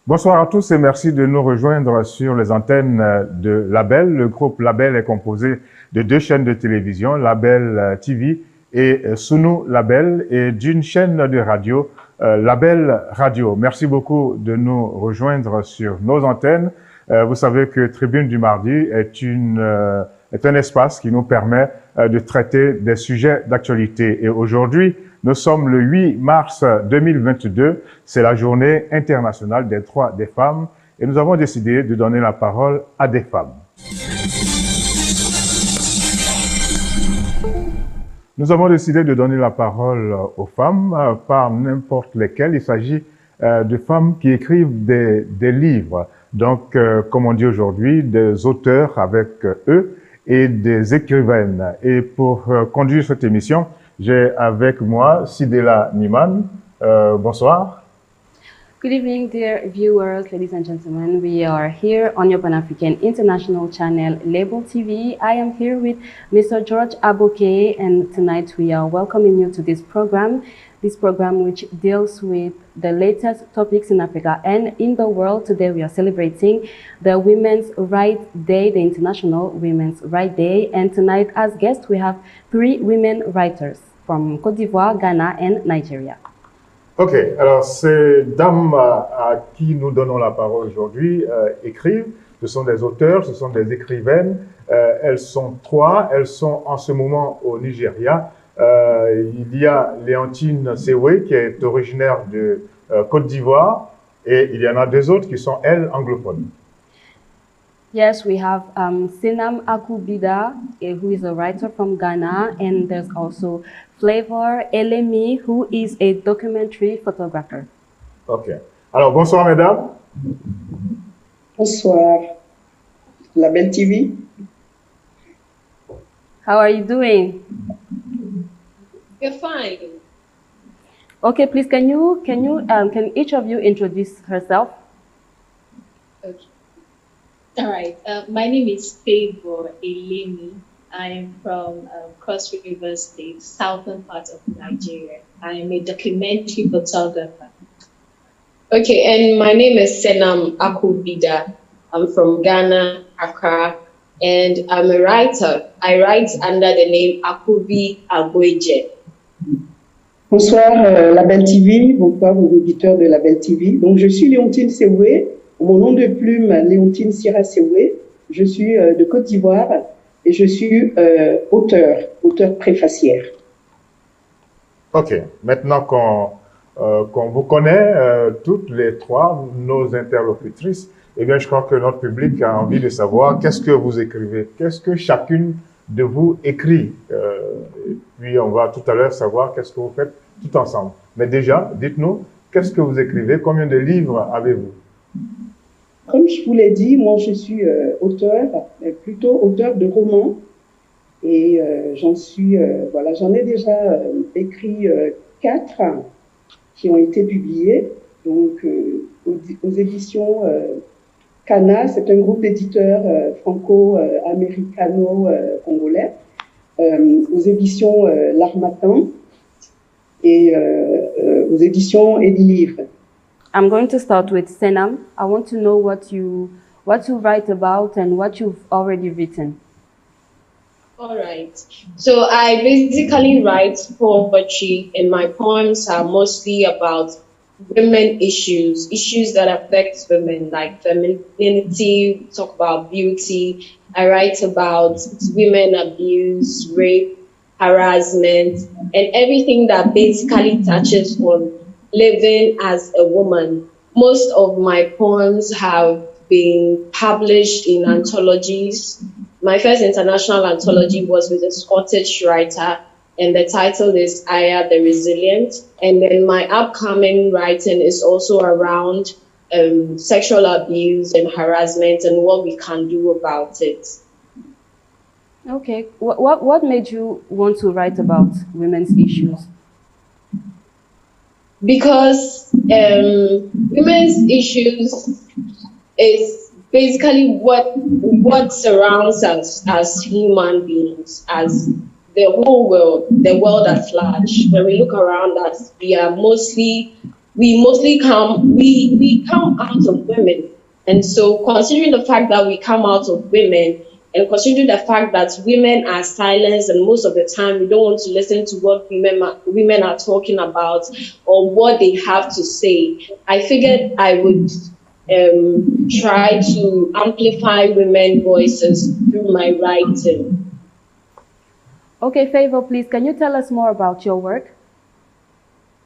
Bonsoir à tous et merci de nous rejoindre sur les antennes de Label. Le groupe Label est composé de 2 chaînes de télévision, Labeltv et SUNULABEL, et d'une chaîne de radio, Label Radio. Merci beaucoup de nous rejoindre sur nos antennes. Vous savez que Tribune du Mardi est un espace qui nous permet de traiter des sujets d'actualité. Et aujourd'hui, nous sommes le 8 mars 2022, c'est la journée internationale des droits des femmes et nous avons décidé de donner la parole à des femmes. Nous avons décidé de donner la parole aux femmes par n'importe lesquelles. Il s'agit de femmes qui écrivent des livres. Donc, comme on dit aujourd'hui, des auteurs avec eux et des écrivaines. Et pour conduire cette émission, j'ai avec moi Sidela Niman. Bonsoir. Good evening, dear viewers, ladies and gentlemen. We are here on your Pan-African International channel, Labeltv. I am here with Mr. George Aboke, and tonight we are welcoming you to this program which deals with the latest topics in Africa and in the world. Today we are celebrating the Women's Rights Day, the International Women's Rights Day. And tonight as guests we have 3 women writers from Côte d'Ivoire, Ghana and Nigeria. Ok, alors ces dames à qui nous donnons la parole aujourd'hui écrivent, ce sont des auteurs, ce sont des écrivaines, elles sont 3, elles sont en ce moment au Nigeria. Il y a Léontine Sewe qui est originaire de Côte d'Ivoire et il y en a 2 autres qui sont, elles, anglophones. Yes, we have Senam Akubida, who is a writer from Ghana, and there's also Flavor Elemi, who is a documentary photographer. Ok. Alors, bonsoir, mesdames. Bonsoir. Labeltv. How are you doing? You're fine. Okay, please, can each of you introduce herself? Okay. All right. My name is Favor Elemi. I am from Cross River State, southern part of Nigeria. I am a documentary photographer. Okay, and my name is Senam Akubida. I'm from Ghana, Accra, and I'm a writer. I write under the name Akubi Agweje. Bonsoir Labeltv, bonsoir aux auditeurs de Labeltv. Donc je suis Léontine Sewe, mon nom de plume Léontine Sira Sewe. Je suis de Côte d'Ivoire et je suis auteur préfacière. Ok, maintenant qu'on vous connaît toutes les 3, nos interlocutrices, eh bien je crois que notre public a envie de savoir qu'est-ce que vous écrivez, qu'est-ce que chacune de vous écrit. Et puis on va tout à l'heure savoir qu'est-ce que vous faites tout ensemble. Mais déjà, dites-nous, qu'est-ce que vous écrivez? Combien de livres avez-vous? Comme je vous l'ai dit, moi je suis auteur, plutôt auteur de romans. Et j'en ai déjà écrit 4 qui ont été publiés. Donc aux éditions Cana, c'est un groupe d'éditeurs franco-américano-congolais. Aux éditions L'Harmattan et aux éditions Edilivre. I'm going to start with Senam. I want to know what you write about and what you've already written. All right. So I basically write poetry, and my poems are mostly about women issues that affect women, like femininity, talk about beauty. I write about women abuse, rape, harassment, and everything that basically touches on living as a woman. Most of my poems have been published in anthologies. My first international anthology was with a Scottish writer, and the title is Aya the Resilient. And then my upcoming writing is also around sexual abuse and harassment and what we can do about it. Okay. What made you want to write about women's issues? Because women's issues is basically what surrounds us as human beings, as the whole world, the world at large. When we look around us, we are mostly we mostly we come out of women. And so considering the fact that we come out of women, and considering the fact that women are silenced, and most of the time we don't want to listen to what women are talking about or what they have to say, I figured I would try to amplify women's voices through my writing. Okay, Favor, please, can you tell us more about your work?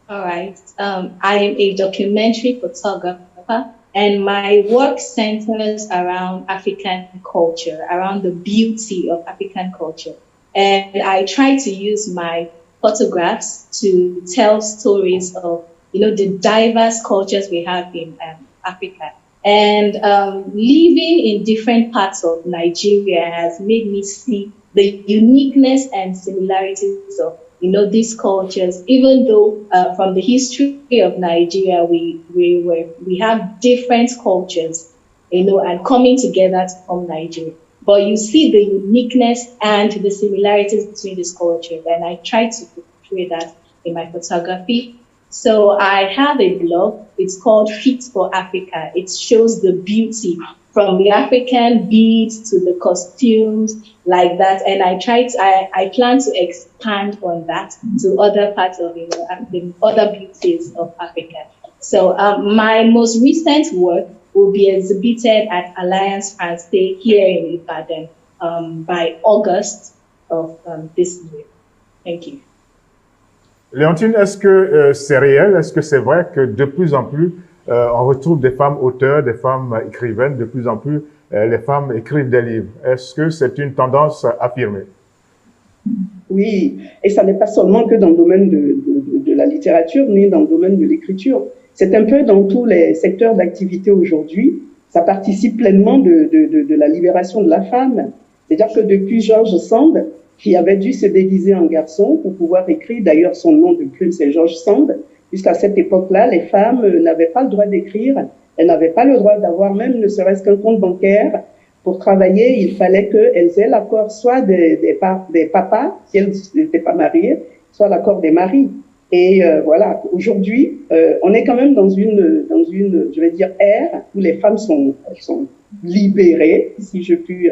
All right. I am a documentary photographer, and my work centers around African culture, around the beauty of African culture. And I try to use my photographs to tell stories of, the diverse cultures we have in Africa. And living in different parts of Nigeria has made me see the uniqueness and similarities of these cultures, even though from the history of Nigeria, we have different cultures, and coming together to form Nigeria. But you see the uniqueness and the similarities between these cultures, and I try to portray that in my photography. So I have a blog. It's called Fit for Africa. It shows the beauty from the African beads to the costumes, like that. And I plan to expand on that to other parts of the other beauties of Africa. So my most recent work will be exhibited at Alliance Française here in Ibadan by August of this year. Thank you. Léontine, est-ce que c'est réel? Est-ce que c'est vrai que de plus en plus, on retrouve des femmes auteurs, des femmes écrivaines, de plus en plus, les femmes écrivent des livres? Est-ce que c'est une tendance affirmée? Oui, et ça n'est pas seulement que dans le domaine de la littérature, ni dans le domaine de l'écriture. C'est un peu dans tous les secteurs d'activité aujourd'hui. Ça participe pleinement de la libération de la femme. C'est-à-dire que depuis George Sand, qui avait dû se déguiser en garçon pour pouvoir écrire, d'ailleurs son nom de plume c'est George Sand, jusqu'à cette époque-là, les femmes n'avaient pas le droit d'écrire, elles n'avaient pas le droit d'avoir même ne serait-ce qu'un compte bancaire. Pour travailler, il fallait qu'elles aient l'accord soit des papas, si elles n'étaient pas mariées, soit l'accord des maris. Et voilà, aujourd'hui, on est quand même dans une, je vais dire, ère où les femmes sont libérées, si je puis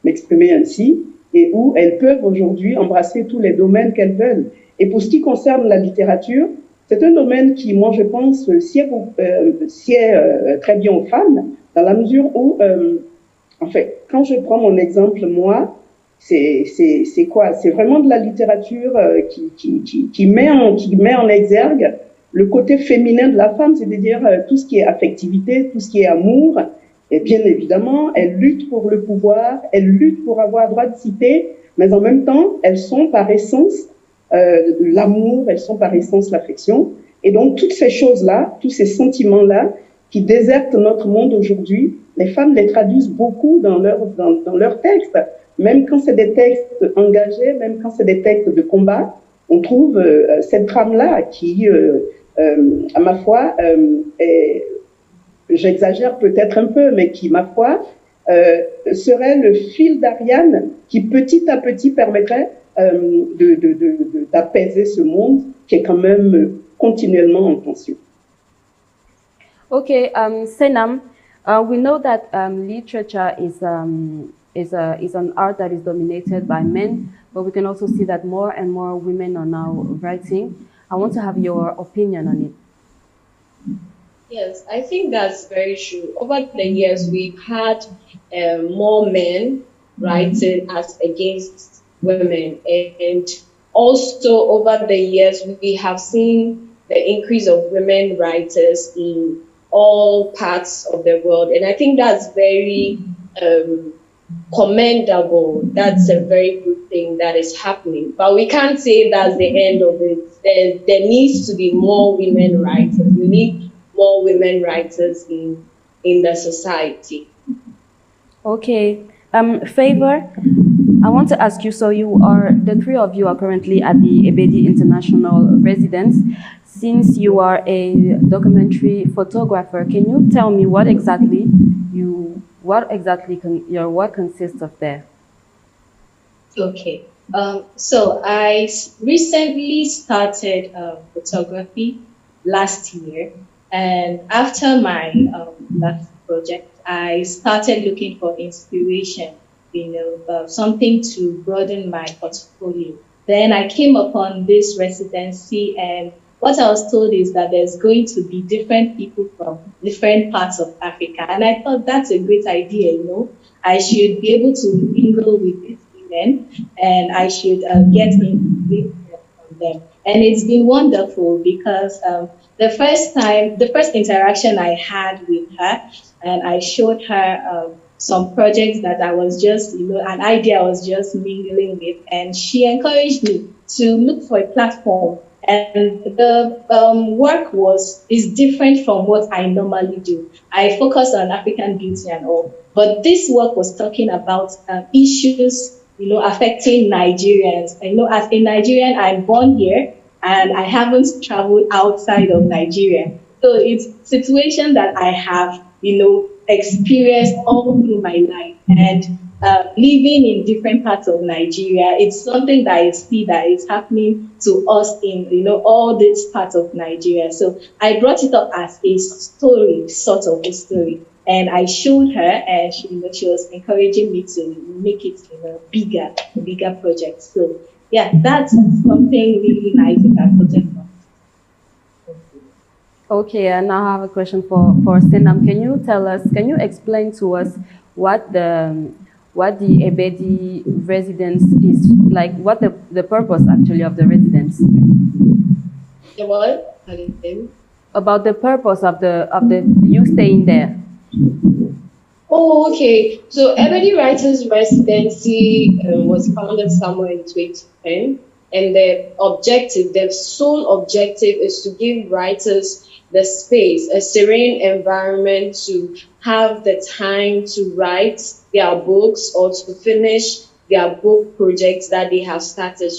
m'exprimer ainsi, et où elles peuvent aujourd'hui embrasser tous les domaines qu'elles veulent. Et pour ce qui concerne la littérature, c'est un domaine qui, moi, je pense, sied très bien aux femmes, dans la mesure où, en fait, quand je prends mon exemple, moi, c'est quoi? C'est vraiment de la littérature qui met en exergue le côté féminin de la femme, c'est-à-dire tout ce qui est affectivité, tout ce qui est amour. Et bien évidemment, elles luttent pour le pouvoir, elles luttent pour avoir droit de cité, mais en même temps, elles sont par essence l'amour, elles sont par essence l'affection. Et donc, toutes ces choses-là, tous ces sentiments-là qui désertent notre monde aujourd'hui, les femmes les traduisent beaucoup dans leurs textes. Même quand c'est des textes engagés, même quand c'est des textes de combat, on trouve cette trame-là qui, à ma foi, j'exagère peut-être un peu, mais qui, ma foi, serait le fil d'Ariane qui petit à petit permettrait d'apaiser ce monde qui est quand même continuellement en tension. Okay, Senam, we know that literature is an art that is dominated by men, but we can also see that more and more women are now writing. I want to have your opinion on it. Yes, I think that's very true. Over the years, we've had more men writing as against women. And also over the years, we have seen the increase of women writers in all parts of the world. And I think that's very commendable. That's a very good thing that is happening. But we can't say that's the end of it. There needs to be more women writers. We need more women writers in the society. Okay. Favor, I want to ask you, so the three of you are currently at the Ebedi International Residence. Since you are a documentary photographer, can you tell me what exactly your work consists of there? Okay. So I recently started photography last year. And after my last project, I started looking for inspiration, something to broaden my portfolio. Then I came upon this residency, and what I was told is that there's going to be different people from different parts of Africa. And I thought that's a great idea, I should be able to mingle with these women, and I should get inspiration from them. And it's been wonderful because the first interaction I had with her, and I showed her some projects that I was just, an idea I was just mingling with, and she encouraged me to look for a platform. And the work is different from what I normally do. I focus on African beauty and all, but this work was talking about issues, affecting Nigerians. As a Nigerian, I'm born here, and I haven't traveled outside of Nigeria. So it's a situation that I have, experienced all through my life. And living in different parts of Nigeria, it's something that I see that is happening to us in, all these parts of Nigeria. So I brought it up as a story, sort of a story. And I showed her, and she was encouraging me to make it a bigger project. So yeah, that's something really nice about project. Okay, and now I have a question for Senam. Can you explain to us what the Ebedi residence is like? What the purpose actually of the residence? The what? About the purpose of the you staying there. Oh, okay. So Ebedi Writers Residency was founded somewhere in 2010, and their sole objective is to give writers the space, a serene environment to have the time to write their books or to finish their book projects that they have started.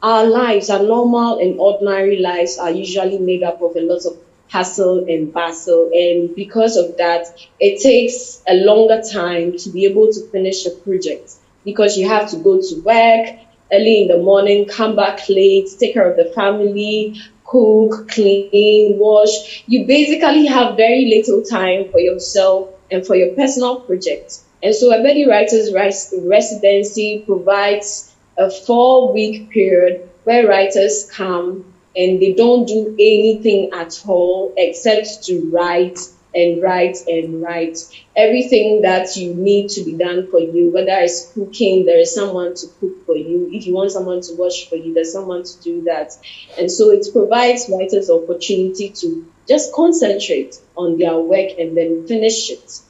Our lives, our normal and ordinary lives, are usually made up of a lot of hassle and bustle, and because of that, it takes a longer time to be able to finish a project, because you have to go to work early in the morning, come back late, take care of the family, cook, clean, wash. You basically have very little time for yourself and for your personal projects. And so Ebedi Writers Residency provides a 4-week period where writers come and they don't do anything at all except to write and write and write. Everything that you need to be done for you, whether it's cooking, there is someone to cook for you. If you want someone to wash for you, there's someone to do that. And so it provides writers opportunity to just concentrate on their work and then finish it.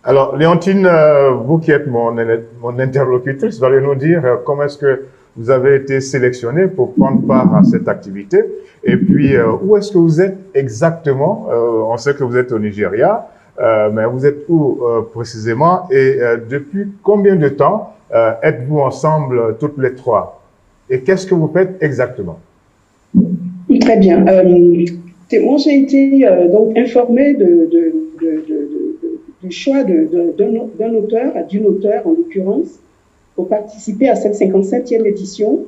Alors, Léontine, vous qui êtes mon interlocutrice, vous allez nous dire comment est-ce que vous avez été sélectionnée pour prendre part à cette activité, et puis où est-ce que vous êtes exactement? On sait que vous êtes au Nigeria, mais vous êtes où précisément, et depuis combien de temps êtes-vous ensemble toutes les trois? Et qu'est-ce que vous faites exactement? Très bien. Moi, j'ai été donc informée du choix d'un auteur, d'une auteure en l'occurrence, pour participer à cette 57e édition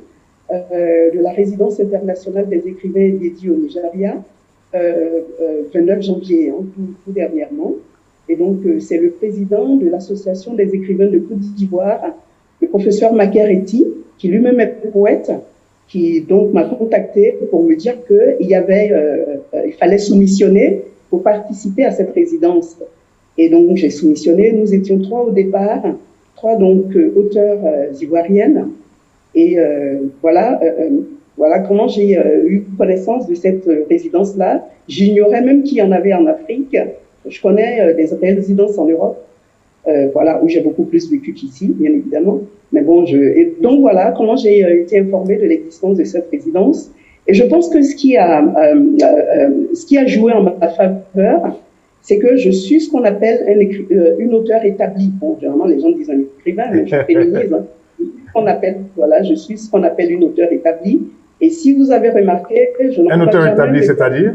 de la résidence internationale des écrivains dédiée au Nigeria, 29 janvier, tout dernièrement. Et donc, c'est le président de l'association des écrivains de Côte d'Ivoire, le professeur Makereti, qui lui-même est poète, qui donc m'a contacté pour me dire il fallait soumissionner pour participer à cette résidence. Et donc, j'ai soumissionné. Nous étions 3 au départ, 3 donc auteurs ivoiriennes. Et voilà comment j'ai eu connaissance de cette résidence-là. J'ignorais même qu'il y en avait en Afrique. Je connais des résidences en Europe, où j'ai beaucoup plus vécu qu'ici, bien évidemment. Mais bon, et donc voilà comment j'ai été informée de l'existence de cette résidence. Et je pense que ce qui a joué en ma faveur, c'est que je suis ce qu'on appelle une auteure établie. Bon, généralement, les gens disent un écrivain, mais je féminise. Je suis ce qu'on appelle une auteure établie. Et si vous avez remarqué, un auteur établi, c'est-à-dire?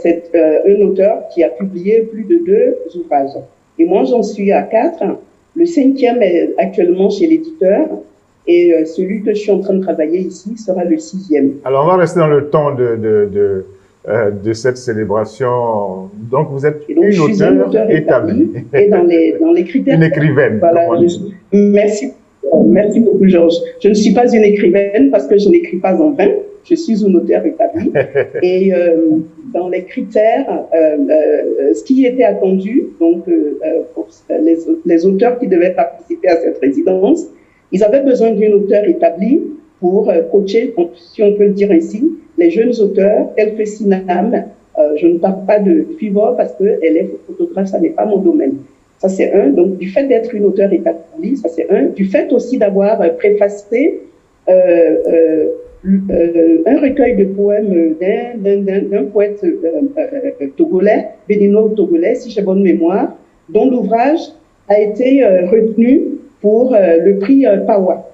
C'est un auteur qui a publié plus de 2 ouvrages. Et moi, j'en suis à 4. Le 5e est actuellement chez l'éditeur. Et celui que je suis en train de travailler ici sera le 6e. Alors, on va rester dans le temps de cette célébration. Donc, vous êtes une auteure établie. Et dans les critères... Une écrivaine. Voilà, merci beaucoup, Georges. Je ne suis pas une écrivaine parce que je n'écris pas en vain. Je suis une auteure établie. Et dans les critères, ce qui était attendu, donc pour les auteurs qui devaient participer à cette résidence, ils avaient besoin d'une auteure établie pour coacher, si on peut le dire ainsi, les jeunes auteurs tels que Sinam. Je ne parle pas de Fivor parce qu'elle est photographe, ça n'est pas mon domaine. Ça, c'est un. Donc, du fait d'être une auteure établie, ça, c'est un. Du fait aussi d'avoir préfacé un recueil de poèmes d'un poète togolais, béninois-togolais, si j'ai bonne mémoire, dont l'ouvrage a été retenu pour le prix PAWA.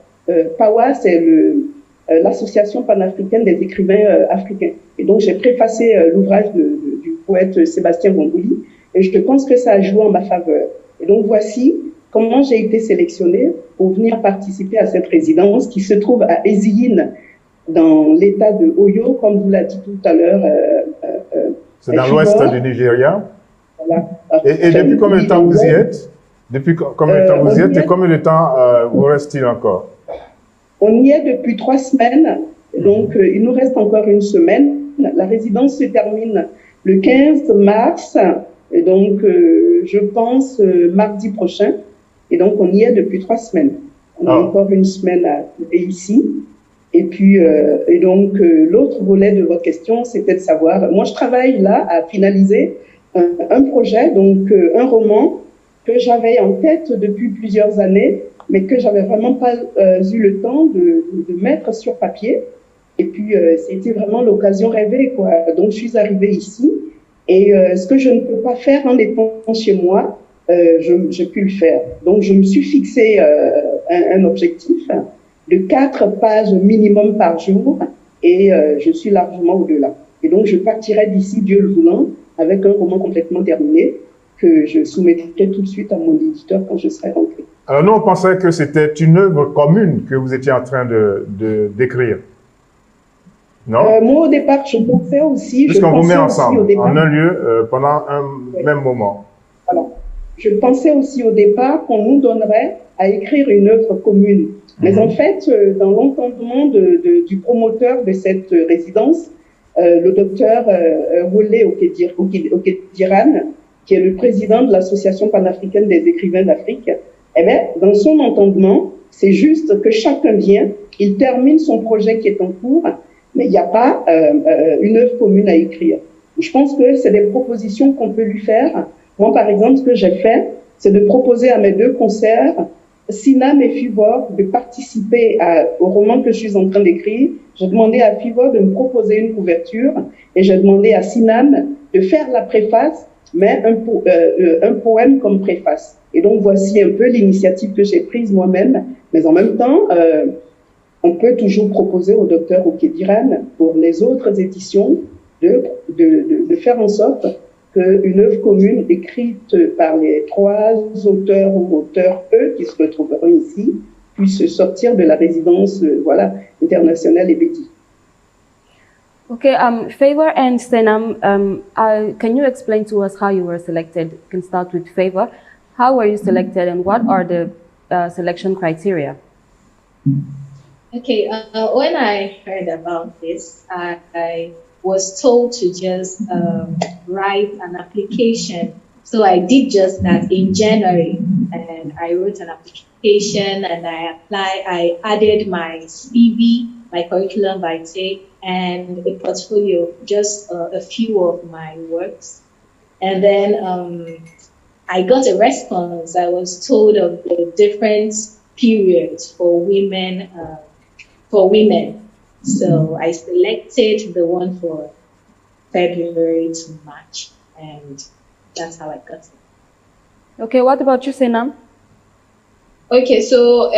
PAWA, c'est l'association panafricaine des écrivains africains. Et donc, j'ai préfacé l'ouvrage du poète Sébastien Bongouli, et je pense que ça a joué en ma faveur. Et donc, voici comment j'ai été sélectionnée pour venir participer à cette résidence qui se trouve à Ezine, dans l'état de Oyo, comme vous l'a dit tout à l'heure. C'est dans l'ouest du Nigeria. Voilà. Et depuis combien de temps vous y êtes? Depuis combien de temps vous y êtes et combien de temps vous reste-t-il encore? On y est depuis 3 semaines, donc il nous reste encore une semaine. La résidence se termine le 15 mars, et donc je pense mardi prochain. Et donc on y est depuis 3 semaines. On a encore une semaine à être ici. Et puis, et donc l'autre volet de votre question, c'était de savoir, moi je travaille là à finaliser un projet, donc un roman que j'avais en tête depuis plusieurs années, mais que j'avais vraiment pas eu le temps de mettre sur papier. Et puis, c'était vraiment l'occasion rêvée, quoi. Donc, je suis arrivée ici. Et ce que je ne peux pas faire en étant chez moi, j'ai pu le faire. Donc, je me suis fixé un objectif de 4 pages minimum par jour. Et je suis largement au-delà. Et donc, je partirai d'ici, Dieu le voulant, avec un roman complètement terminé que je soumettrai tout de suite à mon éditeur quand je serai rentrée. Alors nous, on pensait que c'était une œuvre commune que vous étiez en train d'écrire. Non? Moi, au départ, je pensais aussi... Puisqu'on vous met ensemble, en un lieu, pendant un même moment. Alors, je pensais aussi au départ qu'on nous donnerait à écrire une œuvre commune. Mais en fait, dans l'entendement du promoteur de cette résidence, le docteur Roulé Okediran, qui est le président de l'Association panafricaine des écrivains d'Afrique, eh bien, dans son entendement, c'est juste que chacun vient, il termine son projet qui est en cours, mais il n'y a pas une œuvre commune à écrire. Je pense que c'est des propositions qu'on peut lui faire. Moi, par exemple, ce que j'ai fait, c'est de proposer à mes 2 concerts, Sinam et Fivor, de participer au roman que je suis en train d'écrire. J'ai demandé à Fivor de me proposer une couverture et j'ai demandé à Sinam de faire la préface, mais un poème comme préface. Et donc, voici un peu l'initiative que j'ai prise moi-même. Mais en même temps, on peut toujours proposer au docteur Okediran, pour les autres éditions, de faire en sorte qu'une œuvre commune écrite par les 3 auteurs ou auteurs, eux, qui se retrouveront ici, puisse sortir de la résidence internationale EBEDI. Okay, Favor and Senam, can you explain to us how you were selected? You can start with Favor. How were you selected and what are the selection criteria? Okay, when I heard about this, I was told to just write an application. So I did just that in January, and I wrote an application and I added my CV, my curriculum vitae, and a portfolio, just a few of my works. And then I got a response. I was told of the different periods for women. So I selected the one for February to March, and that's how I got it. Okay, what about you, Senam? Okay, so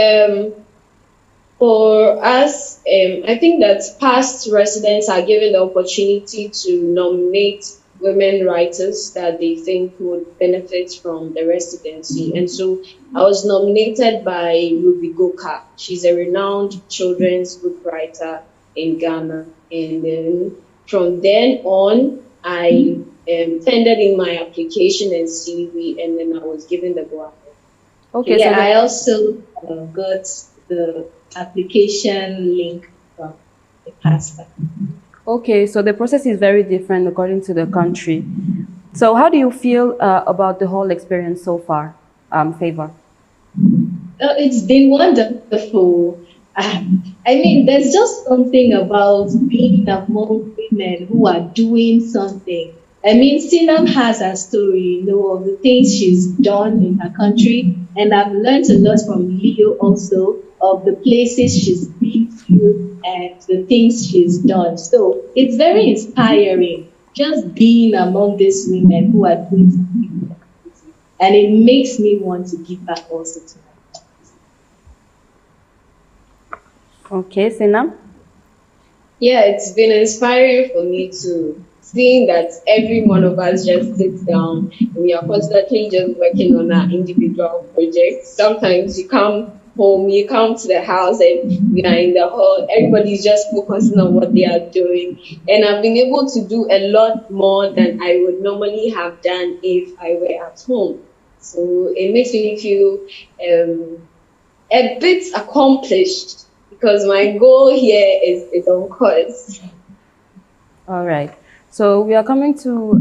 for us, I think that past residents are given the opportunity to nominate women writers that they think would benefit from the residency. And so I was nominated by Ruby Goka. She's a renowned children's book writer in Ghana. And then from then on, I tendered in my application and CV, and then I was given the go ahead. Okay, yeah, so I also got the application link from the pastor. Okay, so the process is very different according to the country. So how do you feel about the whole experience so far, Favor? It's been wonderful. I mean, there's just something about being among women who are doing something. I mean, Sinam has her story, of the things she's done in her country, and I've learned a lot from Leo also of the places she's been to and the things she's done. So it's very inspiring just being among these women who are doing something, and it makes me want to give back also to them. Okay, Sinam? Yeah, it's been inspiring for me to seeing that every one of us just sits down and we are constantly just working on our individual projects. Sometimes you come home, you come to the house and we are in the hall, everybody's just focusing on what they are doing. And I've been able to do a lot more than I would normally have done if I were at home. So it makes me feel a bit accomplished because my goal here is on course. All right. So we are coming to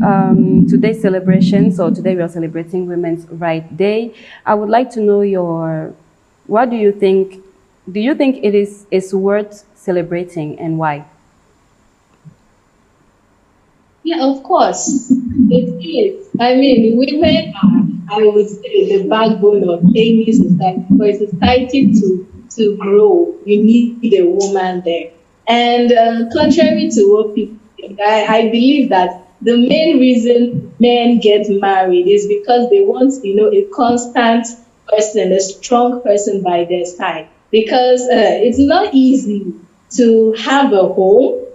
today's celebration. So today we are celebrating Women's Rights Day. I would like to know what do you think it is worth celebrating and why? Yeah, of course, it is. I mean, women are, I would say, the backbone of any society. For a society to grow, you need a woman there. And contrary to what people think, I believe that the main reason men get married is because they want, a constant person, a strong person by their side. Because it's not easy to have a home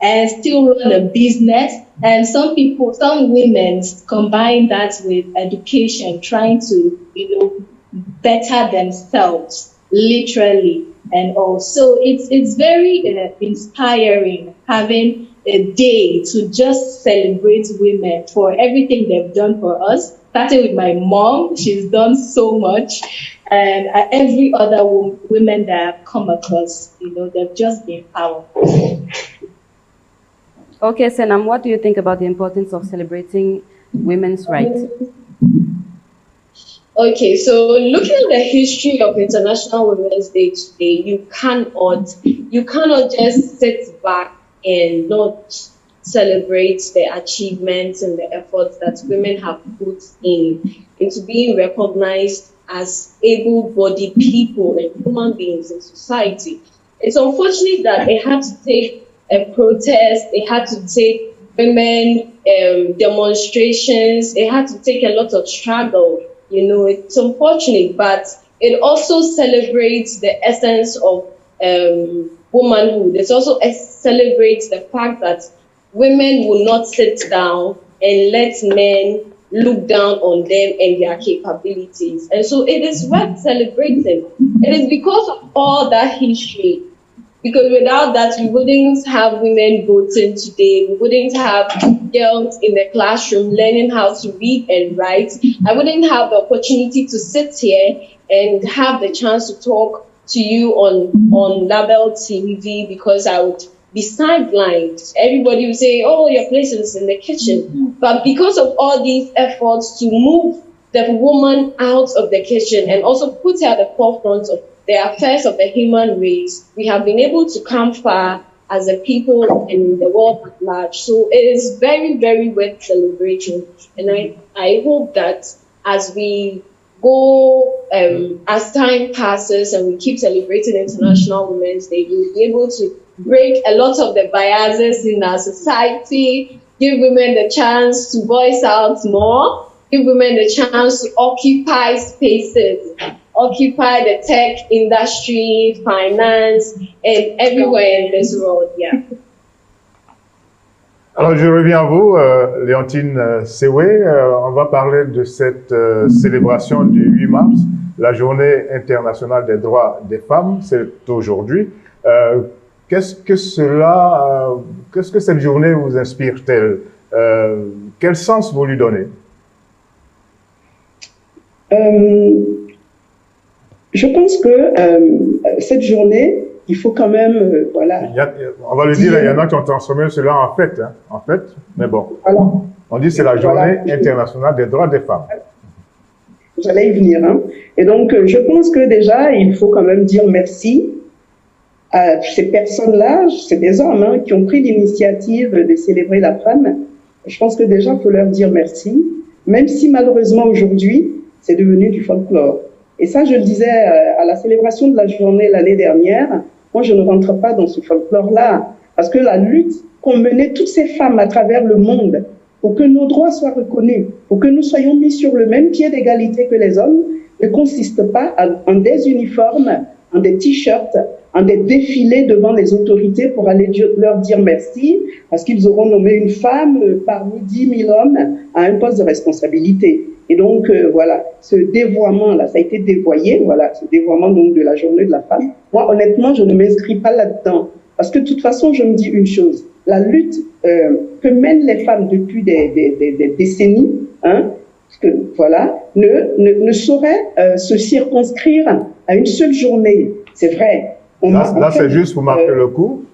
and still run a business. And some women combine that with education, trying to, better themselves, literally. And also, it's very inspiring having a day to just celebrate women for everything they've done for us. Starting with my mom, she's done so much. And every other women that I've come across, they've just been powerful. Okay, Senam, what do you think about the importance of celebrating women's rights? Okay, so looking at the history of International Women's Day today, you cannot just sit back and not celebrate the achievements and the efforts that women have put into being recognized as able-bodied people and human beings in society. It's unfortunate that it had to take a protest, it had to take women demonstrations, it had to take a lot of struggle. It's unfortunate, but it also celebrates the essence of womanhood. It also celebrates the fact that women will not sit down and let men look down on them and their capabilities. And so it is worth celebrating. It is because of all that history. Because without that, we wouldn't have women voting today. We wouldn't have girls in the classroom learning how to read and write. I wouldn't have the opportunity to sit here and have the chance to talk to you on Labeltv because I would be sidelined. Everybody would say, oh, your place is in the kitchen. But because of all these efforts to move the woman out of the kitchen and also put her at the forefront of the affairs of the human race, we have been able to come far as a people in the world at large. So it is very, very worth celebrating. And I hope that as we go, as time passes and we keep celebrating International Women's Day, we'll be able to break a lot of the biases in our society, give women the chance to voice out more, give women the chance to occupy spaces, occupy the tech industry, finance, and everywhere in this world, yeah. Alors, je reviens à vous, Léontine Sewé. On va parler de cette célébration du 8 mars, la Journée internationale des droits des femmes. C'est aujourd'hui. Qu'est-ce que cette journée vous inspire-t-elle? Quel sens vous lui donnez? Je pense que cette journée, il faut quand même, voilà. On va le dire, il y en a qui ont transformé cela en fête, hein, mais bon. Voilà. On dit c'est la Journée internationale des droits des femmes. J'allais y venir, hein. Et donc, je pense que déjà, il faut quand même dire merci à ces personnes-là, c'est des hommes, hein, qui ont pris l'initiative de célébrer la femme. Je pense que déjà, il faut leur dire merci, même si malheureusement aujourd'hui, c'est devenu du folklore. Et ça, je le disais à la célébration de la journée l'année dernière, moi, je ne rentre pas dans ce folklore-là, parce que la lutte qu'ont menée toutes ces femmes à travers le monde pour que nos droits soient reconnus, pour que nous soyons mis sur le même pied d'égalité que les hommes, ne consiste pas en des uniformes, en des t-shirts, en des défilés devant les autorités pour aller leur dire merci, parce qu'ils auront nommé une femme parmi 10 000 hommes à un poste de responsabilité. Et donc, voilà, ce dévoiement-là, ça a été dévoyé, voilà, ce dévoiement donc de la journée de la femme. Moi, honnêtement, je ne m'inscris pas là-dedans. Parce que de toute façon, je me dis une chose, la lutte que mènent les femmes depuis des décennies, hein, voilà, ne saurait se circonscrire à une seule journée. C'est vrai. Là c'est juste pour marquer le coup.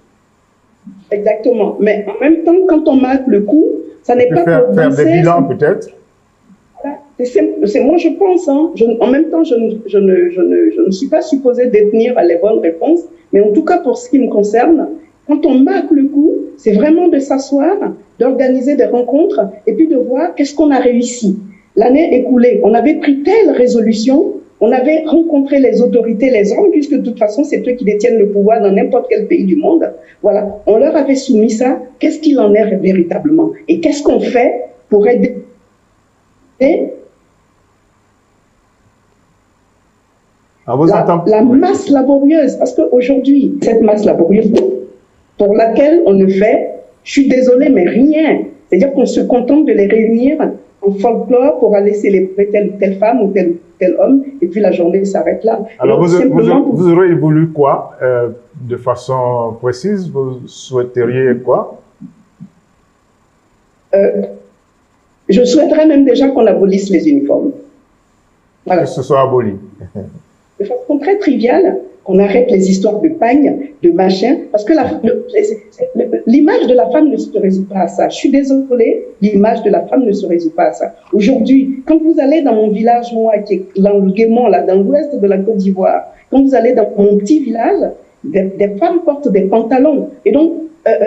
Exactement. Mais en même temps, quand on marque le coup, ça n'est pas pour faire des bilans peut-être. Moi, je pense. Hein, en même temps, je ne suis pas supposée détenir les bonnes réponses. Mais en tout cas, pour ce qui me concerne, quand on marque le coup, c'est vraiment de s'asseoir, d'organiser des rencontres et puis de voir qu'est-ce qu'on a réussi. L'année écoulée, on avait pris telle résolution, on avait rencontré les autorités, les hommes, puisque de toute façon, c'est eux qui détiennent le pouvoir dans n'importe quel pays du monde. Voilà, on leur avait soumis ça. Qu'est-ce qu'il en est véritablement? Et qu'est-ce qu'on fait pour aider la masse laborieuse? Parce qu'aujourd'hui, cette masse laborieuse pour laquelle on ne fait, je suis désolée, mais rien. C'est-à-dire qu'on se contente de les réunir en folklore pour aller célébrer telle ou telle femme ou tel homme, et puis la journée s'arrête là. Alors, vous aurez voulu quoi de façon précise? Vous souhaiteriez quoi? Je souhaiterais même déjà qu'on abolisse les uniformes. Voilà. Que ce soit aboli. De façon très triviale, qu'on arrête les histoires de pagne, de machin, parce que l'image de la femme ne se résout pas à ça. Je suis désolée, l'image de la femme ne se résout pas à ça. Aujourd'hui, quand vous allez dans mon village, moi, qui est l'Anguémont, là, dans l'ouest de la Côte d'Ivoire, quand vous allez dans mon petit village, des femmes portent des pantalons. Et donc,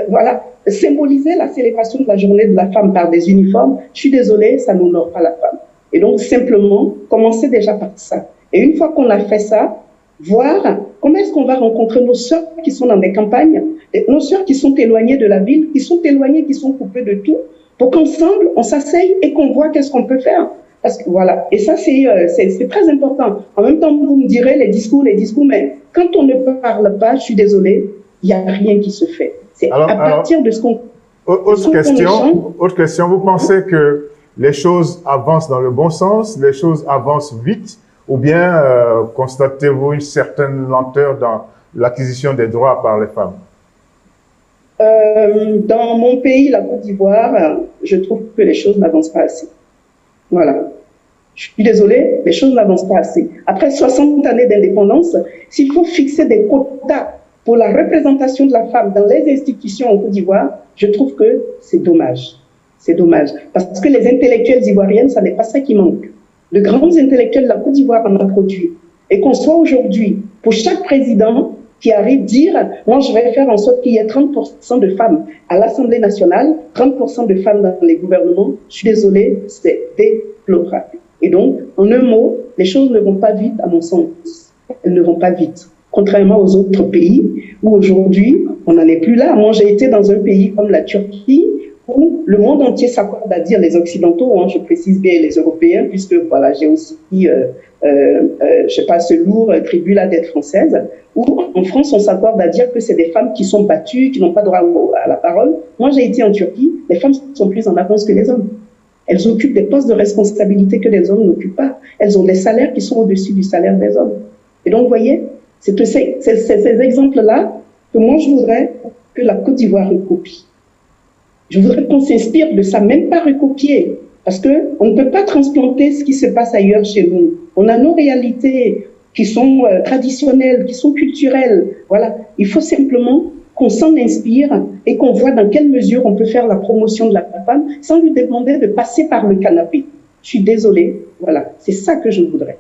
voilà, symboliser la célébration de la journée de la femme par des uniformes, je suis désolée, ça n'honore pas la femme. Et donc, simplement, commencer déjà par ça. Et une fois qu'on a fait ça, voir comment est-ce qu'on va rencontrer nos sœurs qui sont dans des campagnes, nos sœurs qui sont éloignées de la ville, qui sont éloignées, qui sont coupées de tout, pour qu'ensemble, on s'asseye et qu'on voit qu'est-ce qu'on peut faire. Parce que, voilà. Et ça, c'est très important. En même temps, vous me direz les discours, mais quand on ne parle pas, je suis désolée, il n'y a rien qui se fait. C'est à partir de ce qu'on... Autre question, vous pensez que les choses avancent dans le bon sens, les choses avancent vite, ou bien constatez-vous une certaine lenteur dans l'acquisition des droits par les femmes? Dans mon pays, la Côte d'Ivoire, je trouve que les choses n'avancent pas assez. Voilà. Je suis désolée, les choses n'avancent pas assez. Après 60 années d'indépendance, s'il faut fixer des quotas pour la représentation de la femme dans les institutions en Côte d'Ivoire, je trouve que c'est dommage. C'est dommage. Parce que les intellectuelles ivoiriennes, ça n'est pas ça qui manque. De grands intellectuels de la Côte d'Ivoire en ont produit. Et qu'on soit aujourd'hui, pour chaque président qui arrive dire, moi je vais faire en sorte qu'il y ait 30% de femmes à l'Assemblée nationale, 30% de femmes dans les gouvernements, je suis désolée, c'est déplorable. Et donc, en un mot, les choses ne vont pas vite à mon sens. Elles ne vont pas vite. Contrairement aux autres pays où aujourd'hui, on n'en est plus là. Moi, j'ai été dans un pays comme la Turquie, où le monde entier s'accorde à dire, les Occidentaux, hein, je précise bien les Européens, puisque voilà, j'ai aussi, je sais pas, ce lourd tribut là d'être française, où en France, on s'accorde à dire que c'est des femmes qui sont battues, qui n'ont pas droit à la parole. Moi, j'ai été en Turquie, les femmes sont plus en avance que les hommes. Elles occupent des postes de responsabilité que les hommes n'occupent pas. Elles ont des salaires qui sont au-dessus du salaire des hommes. Et donc, vous voyez, c'est ces exemples-là que moi, je voudrais que la Côte d'Ivoire recopie. Je voudrais qu'on s'inspire de ça, même pas recopier, parce qu'on ne peut pas transplanter ce qui se passe ailleurs chez nous. On a nos réalités qui sont traditionnelles, qui sont culturelles. Voilà, il faut simplement qu'on s'en inspire et qu'on voit dans quelle mesure on peut faire la promotion de la femme sans lui demander de passer par le canapé. Je suis désolée, voilà, c'est ça que je voudrais.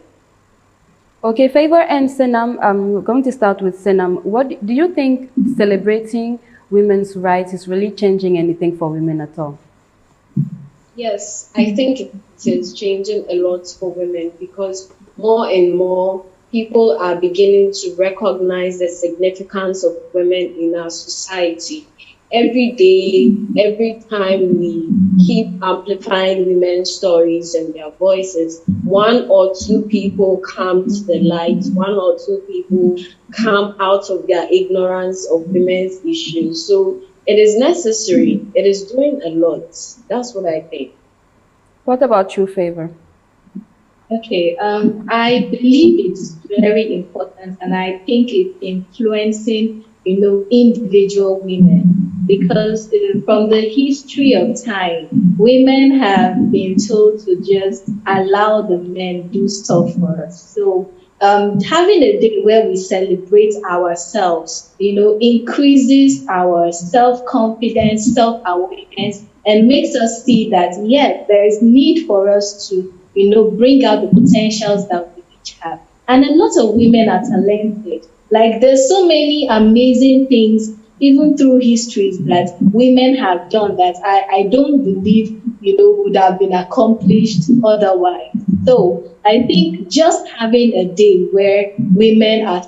Okay, Favor and Senam, I'm going to start with Senam. What do you think celebrating women's rights is really changing anything for women at all? Yes, I think it is changing a lot for women because more and more people are beginning to recognize the significance of women in our society. Every day, every time we keep amplifying women's stories and their voices, one or two people come to the light, one or two people come out of their ignorance of women's issues. So it is necessary. It is doing a lot. That's what I think. What about you, Favor? Okay, I believe it's very important, and I think it's influencing, individual women, because from the history of time, women have been told to just allow the men do stuff for us. So having a day where we celebrate ourselves, increases our self-confidence, self-awareness, and makes us see that, yes, there is need for us to, bring out the potentials that we each have. And a lot of women are talented. Like, there's so many amazing things, even through histories, that women have done that I don't believe, would have been accomplished otherwise. So I think just having a day where women are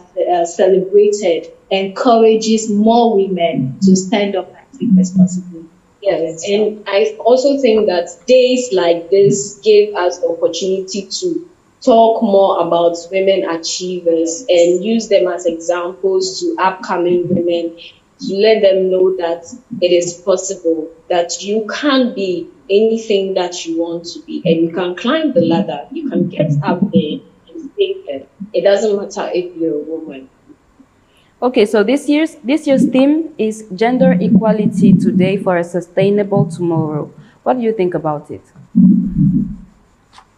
celebrated encourages more women to stand up and take responsibility. Yes, and I also think that days like this give us the opportunity to talk more about women achievers and use them as examples to upcoming women, to let them know that it is possible, that you can be anything that you want to be, and you can climb the ladder, you can get up there and stay there. It doesn't matter if you're a woman. Okay, so this year's theme is Gender Equality Today for a Sustainable Tomorrow. What do you think about it?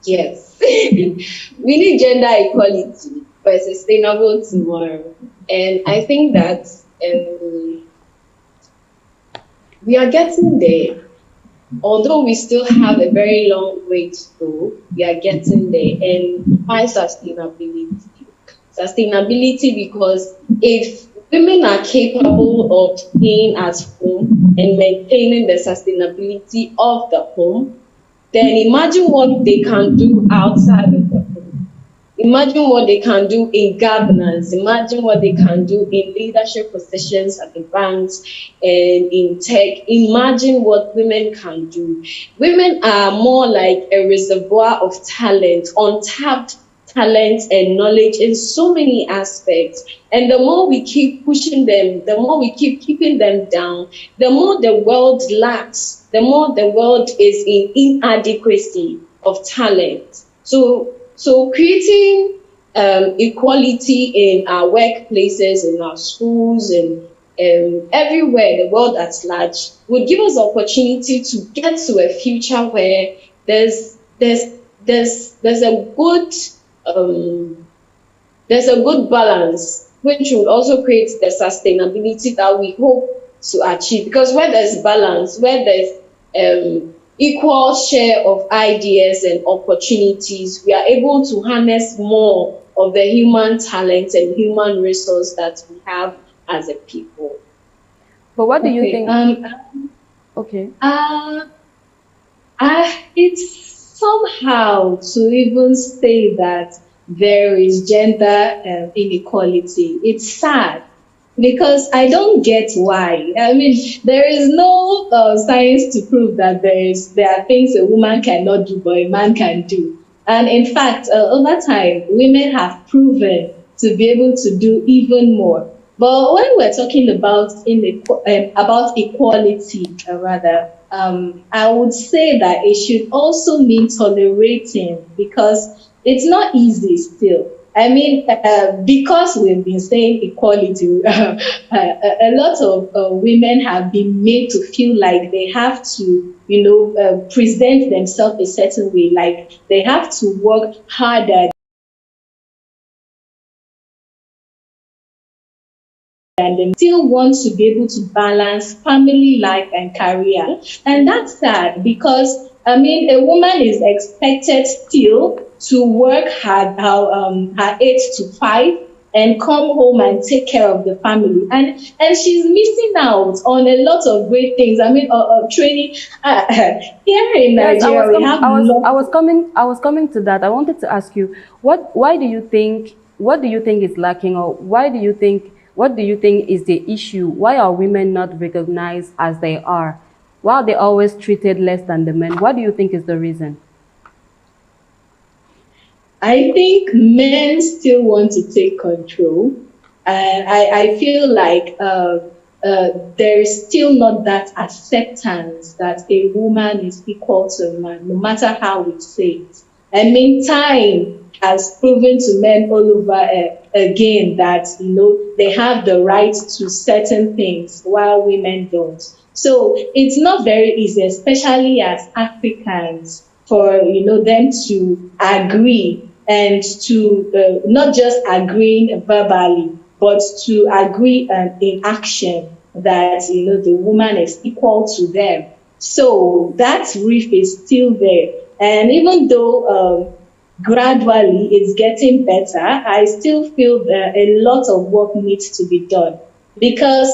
Yes, we need gender equality for a sustainable tomorrow. And I think that we are getting there. Although we still have a very long way to go, we are getting there. And why sustainability? Sustainability because if women are capable of staying at home and maintaining the sustainability of the home, then imagine what they can do outside of the home. Imagine what they can do in governance. Imagine what they can do in leadership positions at the banks and in tech. Imagine what women can do. Women are more like a reservoir of talent, untapped talent and knowledge in so many aspects. And the more we keep pushing them, the more we keep keeping them down, the more the world lacks, the more the world is in inadequacy of talent. So creating equality in our workplaces, in our schools, and everywhere, the world at large, would give us opportunity to get to a future where there's a good balance, which will also create the sustainability that we hope to achieve. Because where there's balance, where there's equal share of ideas and opportunities, we are able to harness more of the human talent and human resource that we have as a people. But what do you think? It's somehow to even say that there is gender inequality. It's sad because I don't get why. I mean, there is no science to prove that there are things a woman cannot do, but a man can do. And in fact, over time, women have proven to be able to do even more. But when we're talking about equality, I would say that it should also mean tolerating, because it's not easy still. I mean, because we've been saying equality, a lot of women have been made to feel like they have to, present themselves a certain way, like they have to work harder and they still want to be able to balance family life and career. And that's sad, because, I mean, a woman is expected still to work her 8 to 5 and come home and take care of the family. And she's missing out on a lot of great things. I mean, training here in Nigeria. I was coming to that. I wanted to ask you, what do you think is lacking, or what do you think is the issue? Why are women not recognized as they are? Why are they always treated less than the men? What do you think is the reason? I think men still want to take control. I feel like there is still not that acceptance that a woman is equal to a man, no matter how we say it. I mean, time has proven to men all over again that, they have the right to certain things while women don't. So it's not very easy, especially as Africans, for, them to agree, and to not just agreeing verbally, but to agree in action that, the woman is equal to them. So that rift is still there. And even though gradually it's getting better, I still feel that a lot of work needs to be done. Because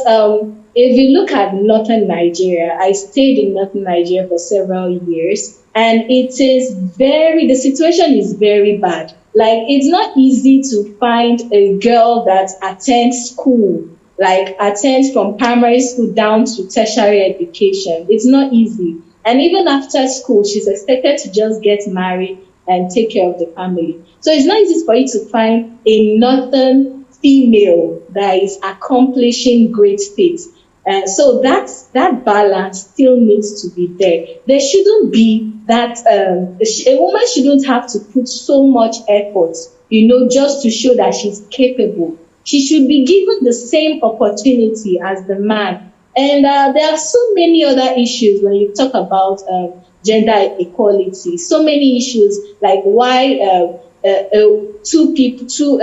if you look at northern Nigeria, I stayed in northern Nigeria for several years, and the situation is very bad. Like, it's not easy to find a girl that attends school, like attends from primary school down to tertiary education. It's not easy. And even after school, she's expected to just get married and take care of the family. So it's not easy for you to find a northern female that is accomplishing great feats. So that balance still needs to be there. There shouldn't be that, a woman shouldn't have to put so much effort, just to show that she's capable. She should be given the same opportunity as the man. And there are so many other issues when you talk about gender equality. So many issues, like why a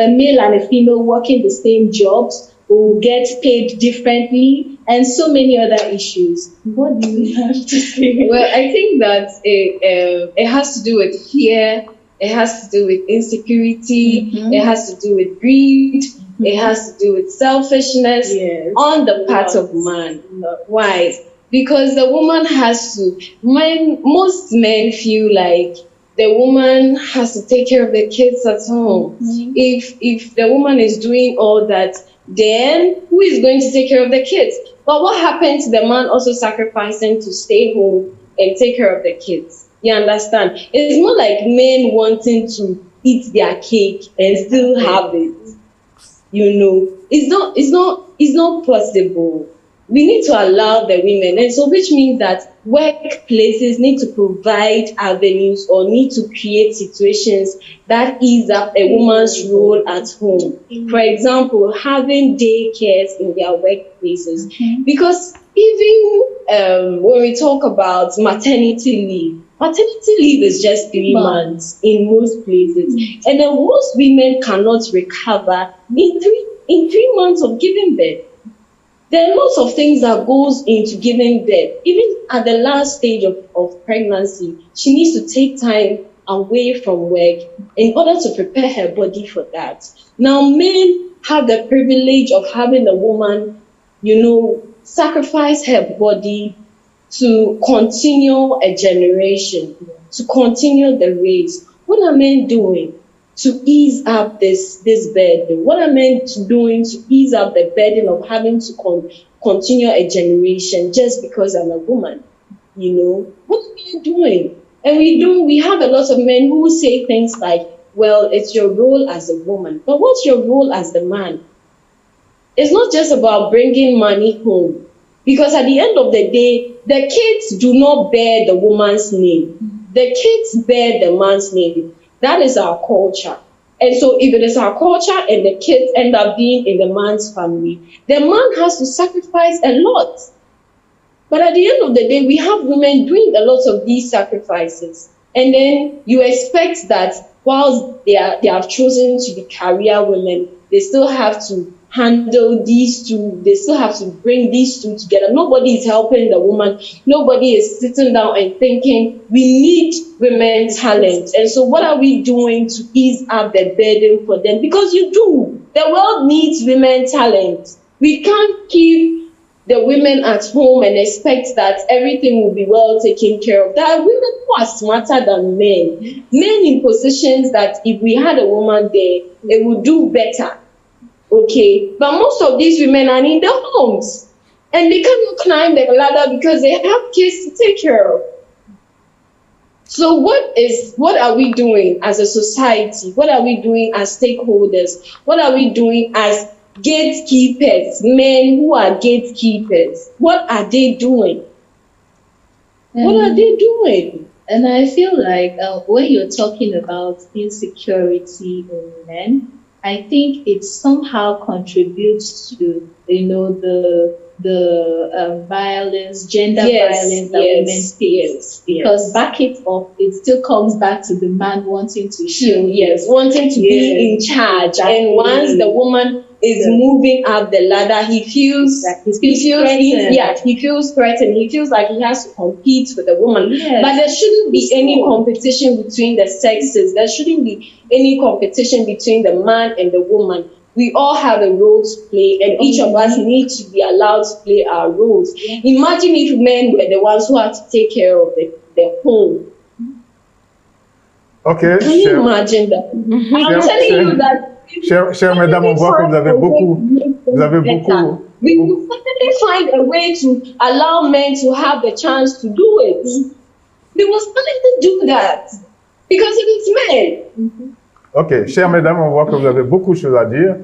male and a female working the same jobs will get paid differently, and so many other issues. What do you have to say? Well, I think that it has to do with fear, it has to do with insecurity, it has to do with greed, it has to do with selfishness on the part of man. Why? Because the woman has to, most men feel like the woman has to take care of the kids at home. If the woman is doing all that, then who is going to take care of the kids? But what happens to the man also sacrificing to stay home and take care of the kids? You understand? It's more like men wanting to eat their cake and still have it. It's not possible. We need to allow the women, and so which means that workplaces need to provide avenues or need to create situations that ease up a woman's role at home. For example, having daycares in their workplaces. Because even when we talk about maternity leave is just 3 months in most places. And then most women cannot recover in 3 months of giving birth. There are lots of things that goes into giving birth. Even at the last stage of pregnancy, she needs to take time away from work in order to prepare her body for that. Now, men have the privilege of having a woman, sacrifice her body to continue a generation, to continue the race. What are men doing? to ease up this burden? What are men doing to ease up the burden of having to continue a generation just because I'm a woman? You know, what are we doing? And we have a lot of men who say things like, well, it's your role as a woman. But what's your role as the man? It's not just about bringing money home. Because at the end of the day, the kids do not bear the woman's name. The kids bear the man's name. That is our culture. And so if it is our culture and the kids end up being in the man's family, the man has to sacrifice a lot. But at the end of the day, we have women doing a lot of these sacrifices. And then you expect that whilst they have chosen to be career women, they still have to handle these two. They still have to bring these two together. Nobody is helping the woman. Nobody is sitting down and thinking, we need women's talent. And so what are we doing to ease up the burden for them? Because you do. The world needs women's talent. We can't keep the women at home and expect that everything will be well taken care of. There are women who are smarter than men. Men in positions that if we had a woman there, it would do better. Okay, but most of these women are in their homes and they cannot climb the ladder because they have kids to take care of. So what are we doing as a society? What are we doing as stakeholders? What are we doing as gatekeepers, men who are gatekeepers? What are they doing? What are they doing? And I feel like when you're talking about insecurity in men, I think it somehow contributes to, you know, the violence, gender violence that women face. Because back it up, it still comes back to the man wanting to show. Wanting to be in charge. Exactly. And once the woman is moving up the ladder, he feels threatened. He feels like he has to compete with the woman. Yes. But there shouldn't be any competition between the sexes. There shouldn't be any competition between the man and the woman. We all have a role to play, and each of us need to be allowed to play our roles. Yes. Imagine if men were the ones who have to take care of the home. Okay. Can you imagine that? I'm telling you that. Chers mesdames, on voit que vous avez beaucoup. We will certainly find a way to allow men to have the chance to do it. We will certainly do that because it is men. Ok, chers mesdames, on voit que vous avez beaucoup de choses à dire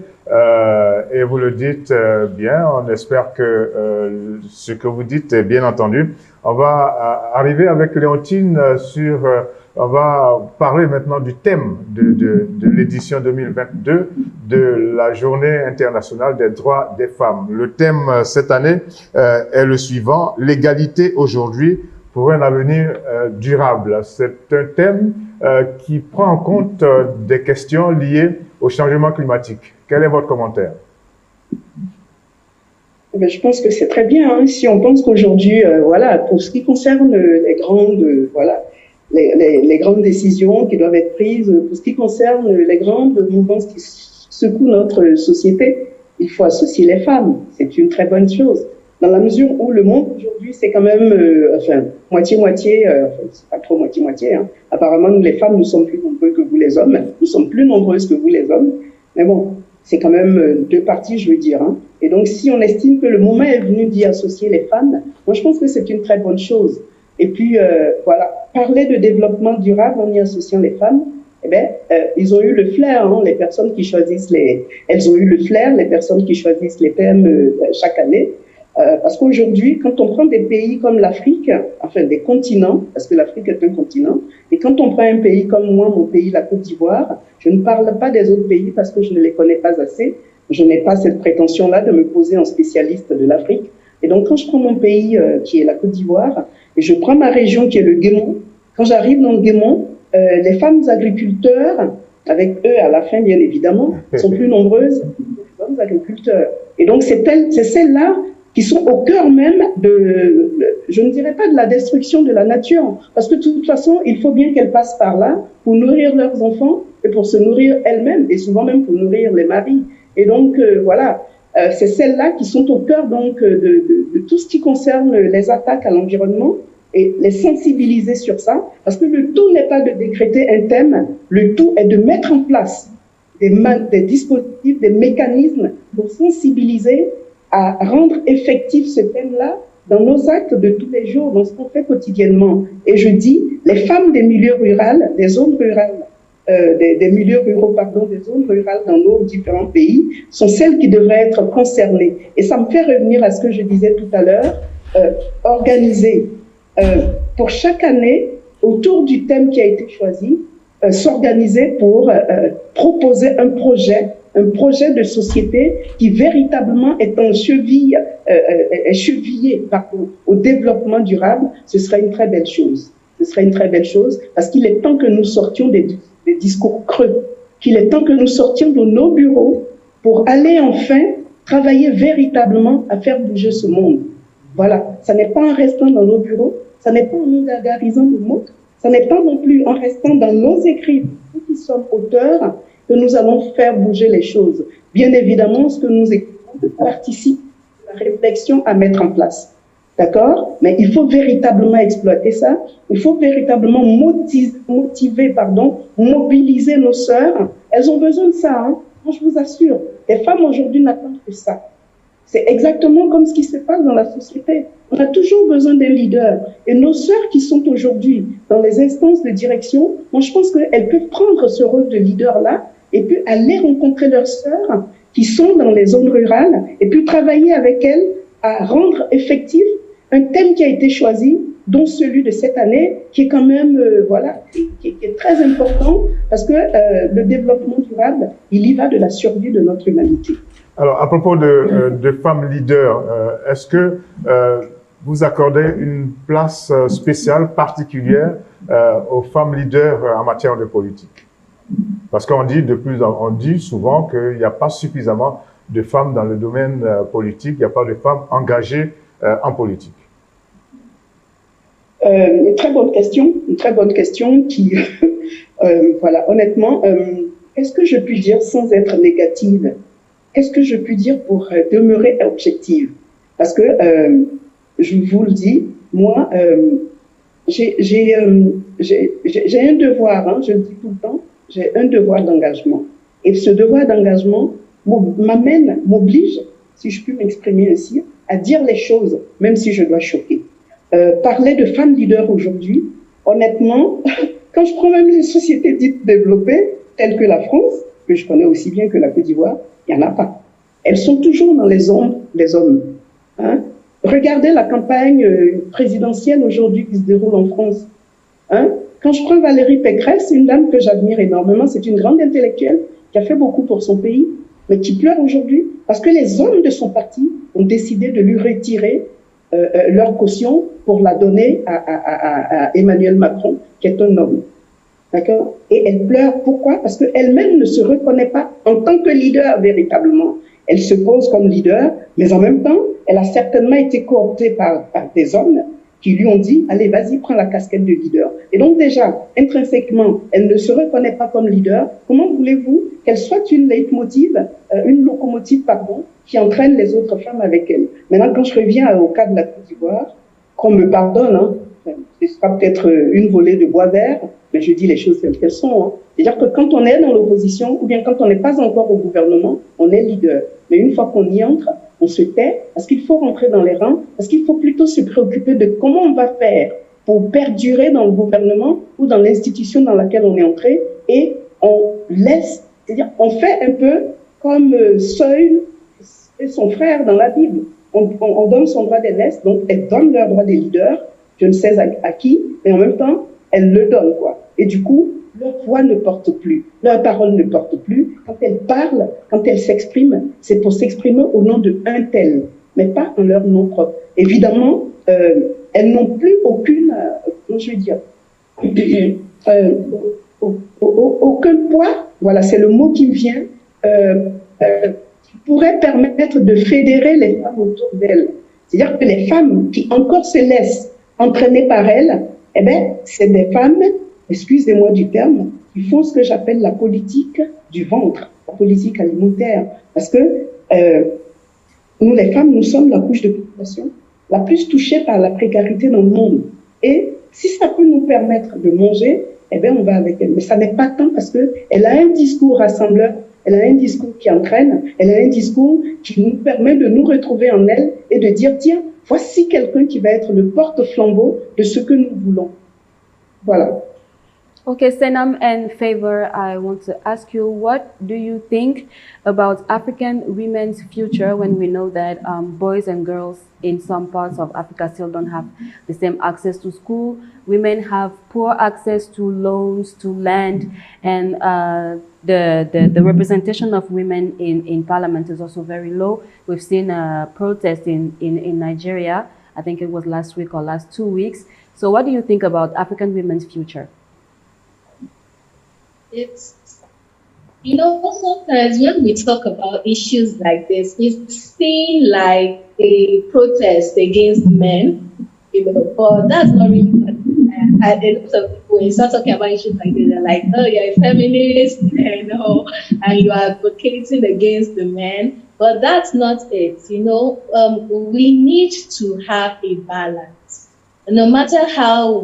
et vous le dites bien. On espère que ce que vous dites est bien entendu. On va arriver avec Léontine sur... on va parler maintenant du thème de l'édition 2022 de la Journée internationale des droits des femmes. Le thème cette année est le suivant, l'égalité aujourd'hui pour un avenir durable. C'est un thème qui prend en compte des questions liées au changement climatique. Quel est votre commentaire? Je pense que c'est très bien, hein, si on pense qu'aujourd'hui, voilà, pour ce qui concerne les grandes, voilà, les grandes décisions qui doivent être prises, pour ce qui concerne les grandes mouvances qui secouent notre société, il faut associer les femmes. C'est une très bonne chose. Dans la mesure où le monde aujourd'hui, c'est quand même, enfin, moitié-moitié, enfin, c'est pas trop moitié-moitié, hein. Apparemment, nous, les femmes, nous sommes plus nombreux que vous, les hommes. Nous sommes plus nombreuses que vous, les hommes. Mais bon, c'est quand même deux parties, je veux dire, hein. Et donc, si on estime que le moment est venu d'y associer les femmes, moi, je pense que c'est une très bonne chose. Et puis, voilà, parler de développement durable en y associant les femmes, eh bien, ils ont eu le flair, hein, les personnes qui choisissent elles ont eu le flair, les personnes qui choisissent les thèmes chaque année. Parce qu'aujourd'hui, quand on prend des pays comme l'Afrique, enfin des continents, parce que l'Afrique est un continent, et quand on prend un pays comme moi, mon pays, la Côte d'Ivoire, je ne parle pas des autres pays parce que je ne les connais pas assez. Je n'ai pas cette prétention-là de me poser en spécialiste de l'Afrique. Et donc, quand je prends mon pays, qui est la Côte d'Ivoire, et je prends ma région qui est le Guémon, quand j'arrive dans le Guémon, les femmes agriculteurs, avec eux à la fin, bien évidemment, sont plus nombreuses que les hommes agriculteurs. Et donc, c'est celles-là qui sont au cœur même de, je ne dirais pas de la destruction de la nature, parce que de toute façon, il faut bien qu'elles passent par là pour nourrir leurs enfants et pour se nourrir elles-mêmes, et souvent même pour nourrir les maris. Et donc, voilà, c'est celles-là qui sont au cœur donc de tout ce qui concerne les attaques à l'environnement, et les sensibiliser sur ça, parce que le tout n'est pas de décréter un thème, le tout est de mettre en place des dispositifs, des mécanismes pour sensibiliser à rendre effectif ce thème-là dans nos actes de tous les jours, dans ce qu'on fait quotidiennement. Et je dis, les femmes des milieux ruraux, des zones rurales, des milieux ruraux, pardon, des zones rurales dans nos différents pays, sont celles qui devraient être concernées. Et ça me fait revenir à ce que je disais tout à l'heure, organiser pour chaque année, autour du thème qui a été choisi, s'organiser pour proposer un projet de société qui véritablement est chevillé au développement durable. Ce serait une très belle chose. Ce serait une très belle chose parce qu'il est temps que nous sortions des discours creux, qu'il est temps que nous sortions de nos bureaux pour aller enfin travailler véritablement à faire bouger ce monde. Voilà, ça n'est pas en restant dans nos bureaux, ça n'est pas en nous gargarisant de mots, ça n'est pas non plus en restant dans nos écrits, nous qui sommes auteurs, que nous allons faire bouger les choses. Bien évidemment, ce que nous écrivons participe à la réflexion à mettre en place. D'accord? Mais il faut véritablement exploiter ça. Il faut véritablement mobiliser nos sœurs. Elles ont besoin de ça, hein. Moi, je vous assure. Les femmes aujourd'hui n'attendent que ça. C'est exactement comme ce qui se passe dans la société. On a toujours besoin d'un leader. Et nos sœurs qui sont aujourd'hui dans les instances de direction, moi, je pense qu'elles peuvent prendre ce rôle de leader-là et puis aller rencontrer leurs sœurs qui sont dans les zones rurales et puis travailler avec elles à rendre effectif un thème qui a été choisi, dont celui de cette année, qui est quand même, qui est très important parce que le développement durable, il y va de la survie de notre humanité. Alors, à propos de femmes leaders, est-ce que vous accordez une place spéciale, particulière aux femmes leaders en matière de politique? Parce qu'on dit souvent qu'il n'y a pas suffisamment de femmes dans le domaine politique, il n'y a pas de femmes engagées en politique. Une très bonne question qui, voilà, honnêtement, qu'est-ce que je puis dire sans être négative? Qu'est-ce que je puis dire pour demeurer objective? Parce que, je vous le dis, moi, j'ai un devoir, hein, je le dis tout le temps, j'ai un devoir d'engagement. Et ce devoir d'engagement m'oblige, si je puis m'exprimer ainsi, à dire les choses, même si je dois choquer. Parler de femmes leaders aujourd'hui, honnêtement, quand je prends même les sociétés dites développées, telles que la France, que je connais aussi bien que la Côte d'Ivoire, il n'y en a pas. Elles sont toujours dans les ombres des hommes. Hein? Regardez la campagne présidentielle aujourd'hui qui se déroule en France. Hein? Quand je prends Valérie Pécresse, une dame que j'admire énormément, c'est une grande intellectuelle qui a fait beaucoup pour son pays, mais qui pleure aujourd'hui parce que les hommes de son parti ont décidé de lui retirer leur caution pour la donner à Emmanuel Macron, qui est un homme. D'accord? Et elle pleure. Pourquoi? Parce qu'elle-même ne se reconnaît pas en tant que leader véritablement. Elle se pose comme leader, mais en même temps, elle a certainement été cooptée par des hommes qui lui ont dit, allez, vas-y, prends la casquette de leader. Et donc déjà, intrinsèquement, elle ne se reconnaît pas comme leader. Comment voulez-vous qu'elle soit une leitmotiv, une locomotive, pardon, qui entraîne les autres femmes avec elle? Maintenant, quand je reviens au cas de la Côte d'Ivoire, qu'on me pardonne, hein, ce sera peut-être une volée de bois vert, mais je dis les choses telles qu'elles sont. Hein. C'est-à-dire que quand on est dans l'opposition, ou bien quand on n'est pas encore au gouvernement, on est leader. Mais une fois qu'on y entre, on se tait, parce qu'il faut rentrer dans les rangs, parce qu'il faut plutôt se préoccuper de comment on va faire pour perdurer dans le gouvernement ou dans l'institution dans laquelle on est entré, et on laisse, c'est-à-dire on fait un peu comme Saül et son frère dans la Bible. On donne son droit d'aînesse, donc elles donnent leur droit des leaders, je ne sais à qui, mais en même temps, elles le donnent, quoi. Et du coup, leur voix ne porte plus, leur parole ne porte plus. Quand elles parlent, quand elles s'expriment, c'est pour s'exprimer au nom de un tel, mais pas en leur nom propre. Évidemment, elles n'ont plus aucune, je veux dire, aucun poids, voilà, c'est le mot qui me vient, qui pourrait permettre de fédérer les femmes autour d'elles. C'est-à-dire que les femmes qui encore se laissent entraîner par elles, eh ben, c'est des femmes, excusez-moi du terme, qui font ce que j'appelle la politique du ventre, la politique alimentaire. Parce que nous, les femmes, nous sommes la couche de population la plus touchée par la précarité dans le monde. Et si ça peut nous permettre de manger, eh bien, on va avec elle. Mais ça n'est pas tant parce qu'elle a un discours rassembleur, elle a un discours qui entraîne, elle a un discours qui nous permet de nous retrouver en elle et de dire, tiens, voici quelqu'un qui va être le porte-flambeau de ce que nous voulons. Voilà. Okay, Senam and Favor, I want to ask you, what do you think about African women's future when we know that boys and girls in some parts of Africa still don't have the same access to school? Women have poor access to loans, to land, and the representation of women in parliament is also very low. We've seen a protest in Nigeria. I think it was last week or last 2 weeks. So what do you think about African women's future? It's, you know, sometimes when we talk about issues like this, it's seen like a protest against men, you know, but that's not really what a lot of people, when you start talking about issues like this, they're like, oh, you're a feminist, you know, and you are advocating against the men. But that's not it, you know. We need to have a balance. No matter how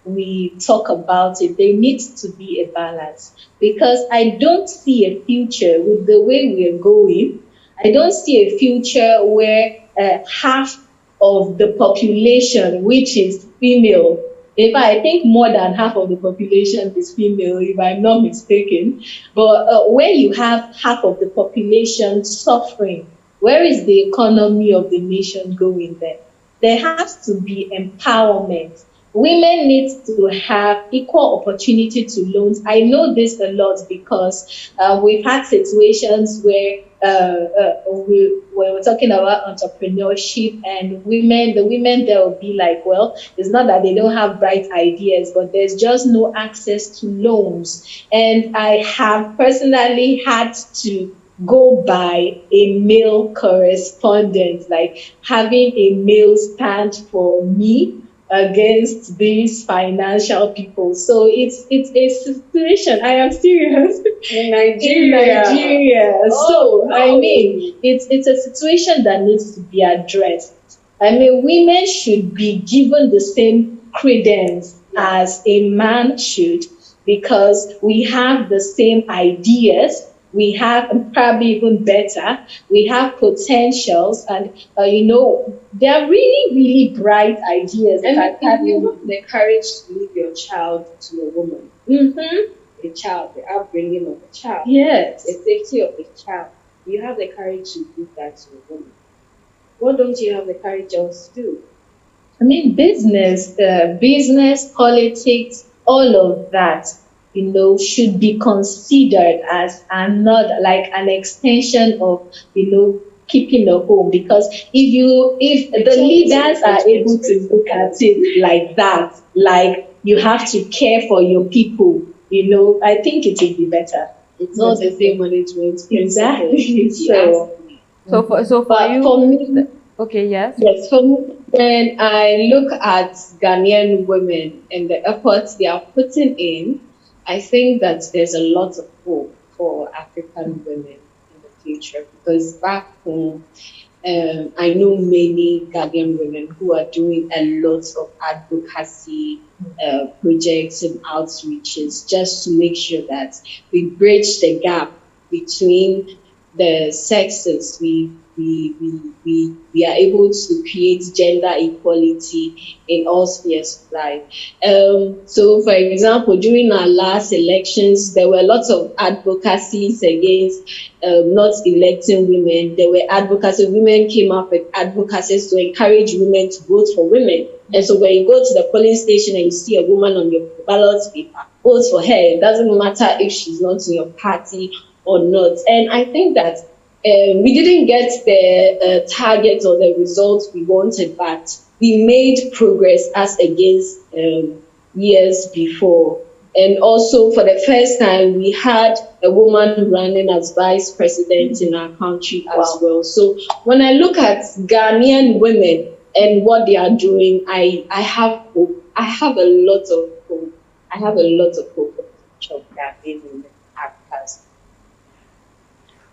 we talk about it, there needs to be a balance, because I don't see a future with the way we are going. I don't see a future where half of the population, which is female, in fact, I think more than half of the population is female, if I'm not mistaken. But when you have half of the population suffering, where is the economy of the nation going then? There has to be empowerment. Women need to have equal opportunity to loans. I know this a lot because we've had situations where we're talking about entrepreneurship, and the women there will be like, well, it's not that they don't have bright ideas, but there's just no access to loans. And I have personally had to go by a male correspondent, like having a male stand for me against these financial people. So it's a situation, I am serious, in Nigeria. Oh, so no. I mean, it's a situation that needs to be addressed. I mean, women should be given the same credence as a man should, because we have the same ideas. We have, probably even better, we have potentials, and, you know, they're really, really bright ideas. And you have the courage to leave your child to a woman. Mm-hmm. The child, the upbringing of the child. Yes. The safety of the child. You have the courage to do that to a woman. What don't you have the courage else to do? I mean, business, politics, all of that, you know, should be considered as another, like an extension of, you know, keeping a home. Because if the leaders are able to look at it like that, like you have to care for your people, you know, I think it will be better. It's not the same management. Exactly. For me, okay, yes. Yes, for me, when I look at Ghanaian women and the efforts they are putting in, I think that there's a lot of hope for African women in the future, because back home, I know many Ghanaian women who are doing a lot of advocacy projects and outreaches just to make sure that we bridge the gap between the sexes. We are able to create gender equality in all spheres of life. So, for example, during our last elections, there were lots of advocacies against not electing women. There were advocacy. Women came up with advocacies to encourage women to vote for women. And so when you go to the polling station and you see a woman on your ballot paper, vote for her. It doesn't matter if she's not in your party or not. And I think that we didn't get the targets or the results we wanted, but we made progress as against years before. And also, for the first time, we had a woman running as vice president in our country as well. So when I look at Ghanaian women and what they are doing, I have hope. I have a lot of hope. I have a lot of hope for the future of Ghanaian women.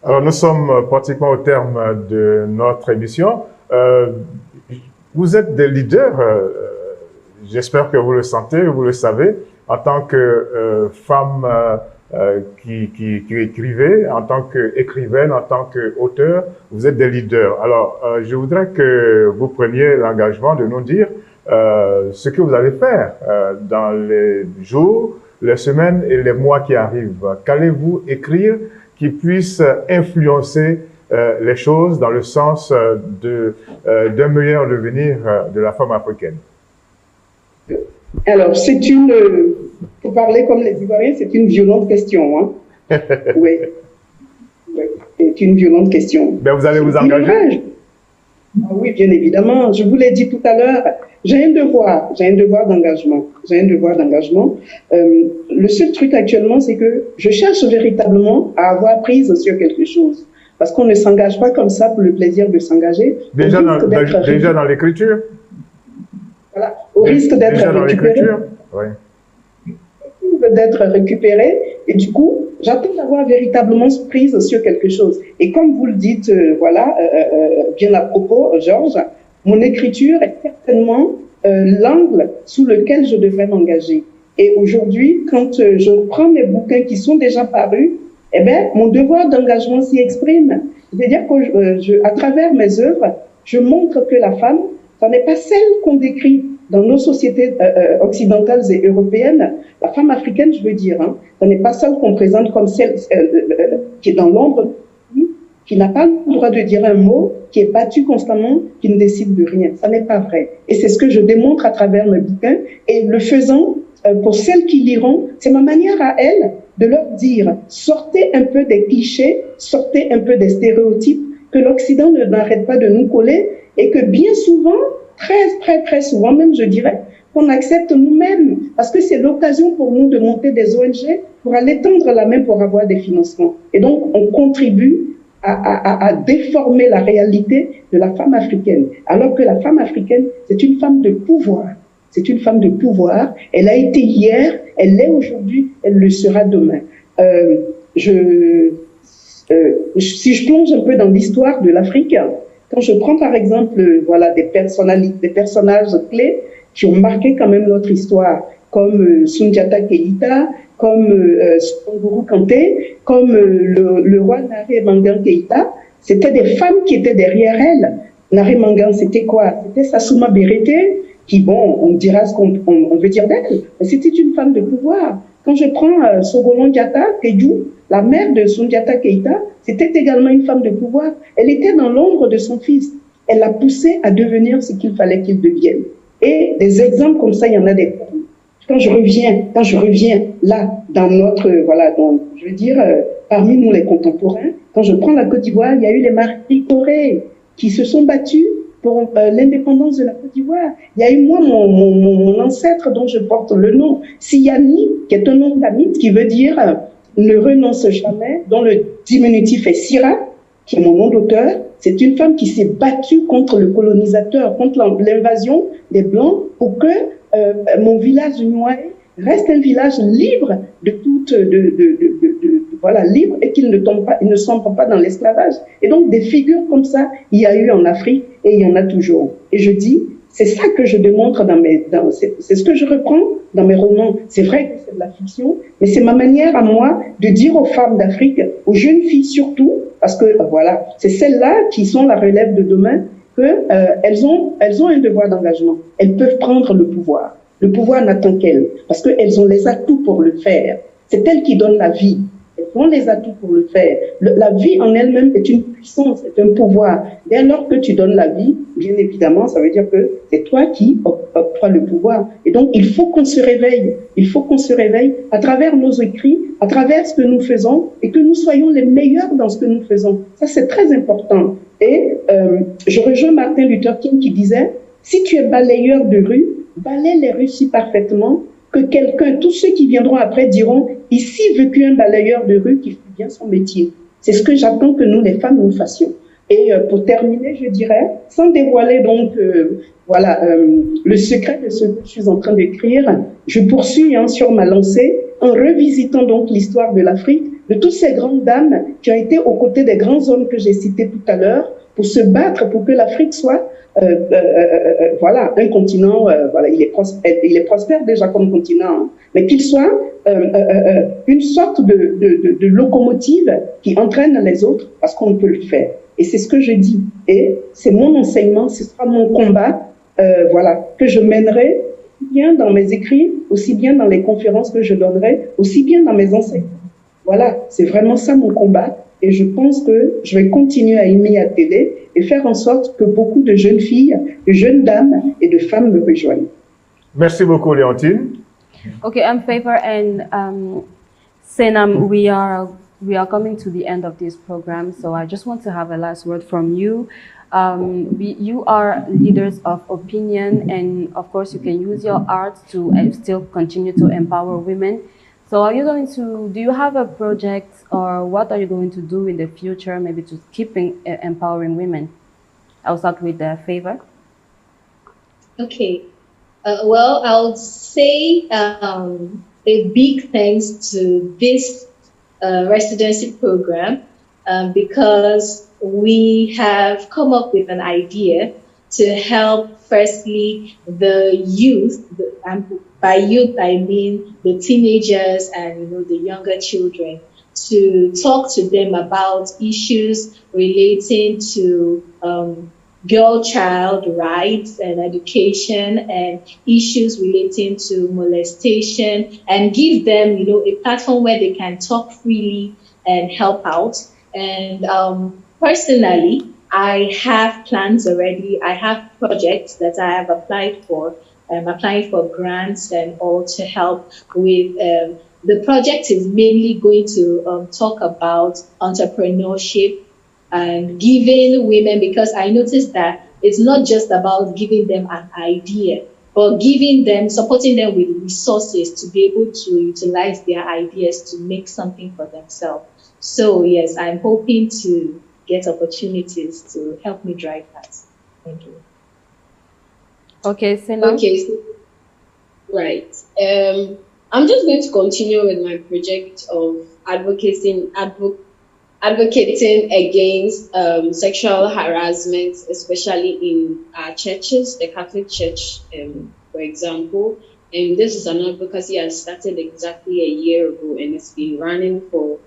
Alors, nous sommes pratiquement au terme de notre émission. Vous êtes des leaders j'espère que vous le sentez, vous le savez, en tant que femme qui écrivait, en tant qu'écrivaine, en tant qu'auteur, vous êtes des leaders. Alors, je voudrais que vous preniez l'engagement de nous dire ce que vous allez faire dans les jours, les semaines et les mois qui arrivent. Qu'allez-vous écrire qui puisse influencer les choses dans le sens d'un meilleur devenir de la femme africaine? Alors, pour parler comme les Ivoiriens, c'est une violente question. Hein? Oui, c'est une violente question. Ben, vous allez vous engager? Ah oui, bien évidemment. Je vous l'ai dit tout à l'heure, j'ai un devoir d'engagement. Le seul truc actuellement, c'est que je cherche véritablement à avoir prise sur quelque chose. Parce qu'on ne s'engage pas comme ça pour le plaisir de s'engager. Déjà dans l'écriture? Voilà, au risque d'être récupéré. Oui. D'être récupéré, et du coup, j'attends d'avoir véritablement prise sur quelque chose. Et comme vous le dites, bien à propos, Georges, mon écriture est certainement l'angle sous lequel je devrais m'engager. Et aujourd'hui, quand je prends mes bouquins qui sont déjà parus, eh ben, mon devoir d'engagement s'y exprime. C'est-à-dire que à travers mes œuvres, je montre que la femme, ce n'est pas celle qu'on décrit dans nos sociétés occidentales et européennes. La femme africaine, je veux dire, hein, ce n'est pas celle qu'on présente comme celle qui est dans l'ombre, qui n'a pas le droit de dire un mot, qui est battue constamment, qui ne décide de rien. Ça n'est pas vrai. Et c'est ce que je démontre à travers mes bouquins. Et le faisant, pour celles qui liront, c'est ma manière à elles de leur dire, sortez un peu des clichés, sortez un peu des stéréotypes que l'Occident n'arrête pas de nous coller et que bien souvent, très souvent même, je dirais, qu'on accepte nous-mêmes, parce que c'est l'occasion pour nous de monter des ONG pour aller tendre la main pour avoir des financements. Et donc, on contribue à déformer la réalité de la femme africaine, alors que la femme africaine, c'est une femme de pouvoir. C'est une femme de pouvoir. Elle a été hier, elle l'est aujourd'hui, elle le sera demain. Si je plonge un peu dans l'histoire de l'Afrique, quand je prends par exemple des personnages clés qui ont marqué quand même notre histoire, comme Soundiata Keïta, comme Songoro Kanté, comme le roi Nare Mangan Keïta, c'était des femmes qui étaient derrière elle. Nare Mangan, c'était quoi? C'était Sassouma Berete, qui, bon, on dira ce qu'on veut dire d'elle, mais c'était une femme de pouvoir. Quand je prends Sogolon Diatta Kejou, la mère de Soundiata Keïta, c'était également une femme de pouvoir. Elle était dans l'ombre de son fils. Elle l'a poussé à devenir ce qu'il fallait qu'il devienne. Et des exemples comme ça, il y en a des. Quand je reviens là, dans notre, je veux dire, parmi nous les contemporains, quand je prends la Côte d'Ivoire, il y a eu les Mardi qui se sont battus pour l'indépendance de la Côte d'Ivoire. Il y a eu moi, mon ancêtre dont je porte le nom, Siyani, qui est un nom tamite qui veut dire ne renonce jamais, dont le diminutif est Sira, qui est mon nom d'auteur. C'est une femme qui s'est battue contre le colonisateur, contre l'invasion des Blancs, pour que mon village Nouaï reste un village libre de toute, libre, et qu'il ne sombre pas dans l'esclavage. Et donc des figures comme ça, il y a eu en Afrique et il y en a toujours. Et je dis, c'est ça que je démontre c'est ce que je reprends dans mes romans. C'est vrai que c'est de la fiction, mais c'est ma manière à moi de dire aux femmes d'Afrique, aux jeunes filles surtout, parce que c'est celles-là qui sont la relève de demain, elles ont un devoir d'engagement. Elles peuvent prendre le pouvoir. Le pouvoir n'attend qu'elles, parce qu'elles ont les atouts pour le faire. C'est elles qui donnent la vie. Elles ont les atouts pour le faire. La vie en elle-même est une puissance, c'est un pouvoir. Dès lors que tu donnes la vie, bien évidemment, ça veut dire que c'est toi qui octroies le pouvoir. Et donc, il faut qu'on se réveille. Il faut qu'on se réveille à travers nos écrits, à travers ce que nous faisons, et que nous soyons les meilleurs dans ce que nous faisons. Ça, c'est très important. Et je rejoins Martin Luther King qui disait, si tu es balayeur de rue, balaye les rues si parfaitement que tous ceux qui viendront après diront, ici vécut un balayeur de rue qui fait bien son métier. C'est ce que j'attends que nous, les femmes, nous fassions. Et pour terminer, je dirais, sans dévoiler donc, le secret de ce que je suis en train d'écrire, je poursuis sur ma lancée en revisitant donc l'histoire de l'Afrique, de toutes ces grandes dames qui ont été aux côtés des grands hommes que j'ai cités tout à l'heure, pour se battre pour que l'Afrique soit voilà, un continent, voilà, il est prospère déjà comme continent, hein, mais qu'il soit une sorte de locomotive qui entraîne les autres parce qu'on peut le faire. Et c'est ce que je dis. Et c'est mon enseignement, ce sera mon combat, voilà, que je mènerai aussi bien dans mes écrits, aussi bien dans les conférences que je donnerai, aussi bien dans mes enseignements. Voilà, c'est vraiment ça mon combat. Et je pense que je vais continuer à aimer à télé et faire en sorte que beaucoup de jeunes filles, de jeunes dames et de femmes me rejoignent. Merci beaucoup, Léontine. Okay, Favor and Senam, we are coming to the end of this program, so I just want to have a last word from you. You are leaders of opinion, and of course you can use your art to still continue to empower women. So are you going to, do you have a project, or what are you going to do in the future, maybe to keep empowering women? I'll start with Favor. Okay. Well, I'll say a big thanks to this residency program because we have come up with an idea to help, firstly, the youth, and by youth I mean the teenagers and the younger children, to talk to them about issues relating to girl-child rights and education and issues relating to molestation, and give them, a platform where they can talk freely and help out. And personally, I have plans already. I have projects that I have applied for. I'm applying for grants and all to help with. The project is mainly going to talk about entrepreneurship and giving women, because I noticed that it's not just about giving them an idea, but giving them, supporting them with resources to be able to utilize their ideas to make something for themselves. So yes, I'm hoping to get opportunities to help me drive that. Thank you. Okay, Sena. Okay, so, right. I'm just going to continue with my project of advocating against sexual harassment, especially in our churches, the Catholic Church, for example. And this is an advocacy I started exactly a year ago, and it's been running for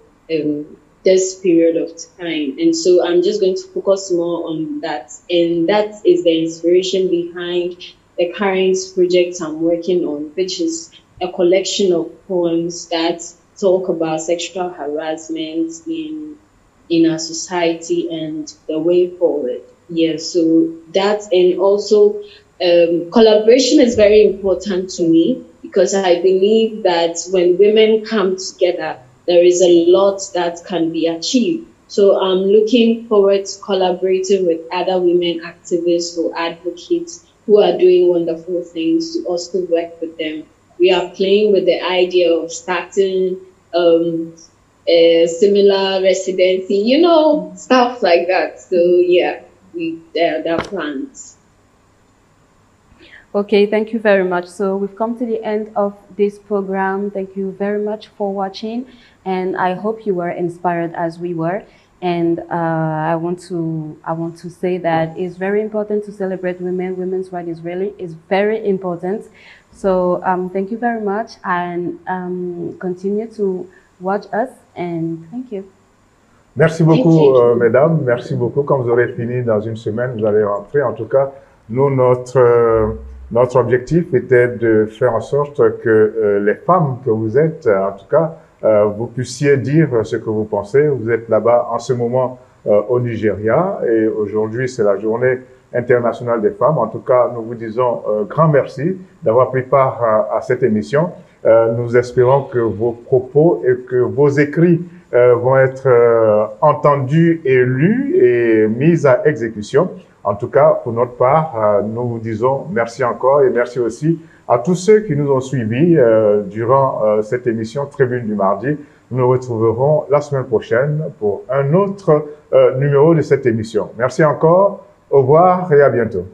this period of time. And so I'm just going to focus more on that. And that is the inspiration behind the current project I'm working on, which is a collection of poems that talk about sexual harassment in our society and the way forward. Yeah, so that, and also collaboration is very important to me, because I believe that when women come together, there is a lot that can be achieved. So I'm looking forward to collaborating with other women activists or advocates who are doing wonderful things, to also work with them. We are playing with the idea of starting a similar residency, stuff like that. So yeah, there are plans. Okay, thank you very much. So we've come to the end of this program. Thank you very much for watching, and I hope you were inspired as we were. And I want to say that it's very important to celebrate women. Women's rights is very important. So thank you very much, and continue to watch us, and thank you. Merci beaucoup, mesdames. Merci beaucoup. Quand vous aurez fini dans une semaine, vous allez rentrer. En tout cas, nous, notre objectif était de faire en sorte que les femmes que vous êtes, en tout cas, vous puissiez dire ce que vous pensez. Vous êtes là-bas en ce moment au Nigeria, et aujourd'hui, c'est la journée internationale des femmes. En tout cas, nous vous disons grand merci d'avoir pris part à cette émission. Nous espérons que vos propos et que vos écrits vont être entendus et lus et mis à exécution. En tout cas, pour notre part, nous vous disons merci encore, et merci aussi à tous ceux qui nous ont suivis durant cette émission Tribune du mardi. Nous nous retrouverons la semaine prochaine pour un autre numéro de cette émission. Merci encore, au revoir et à bientôt.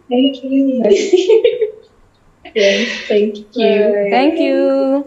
Thank you. Yes, thank you. Thank you.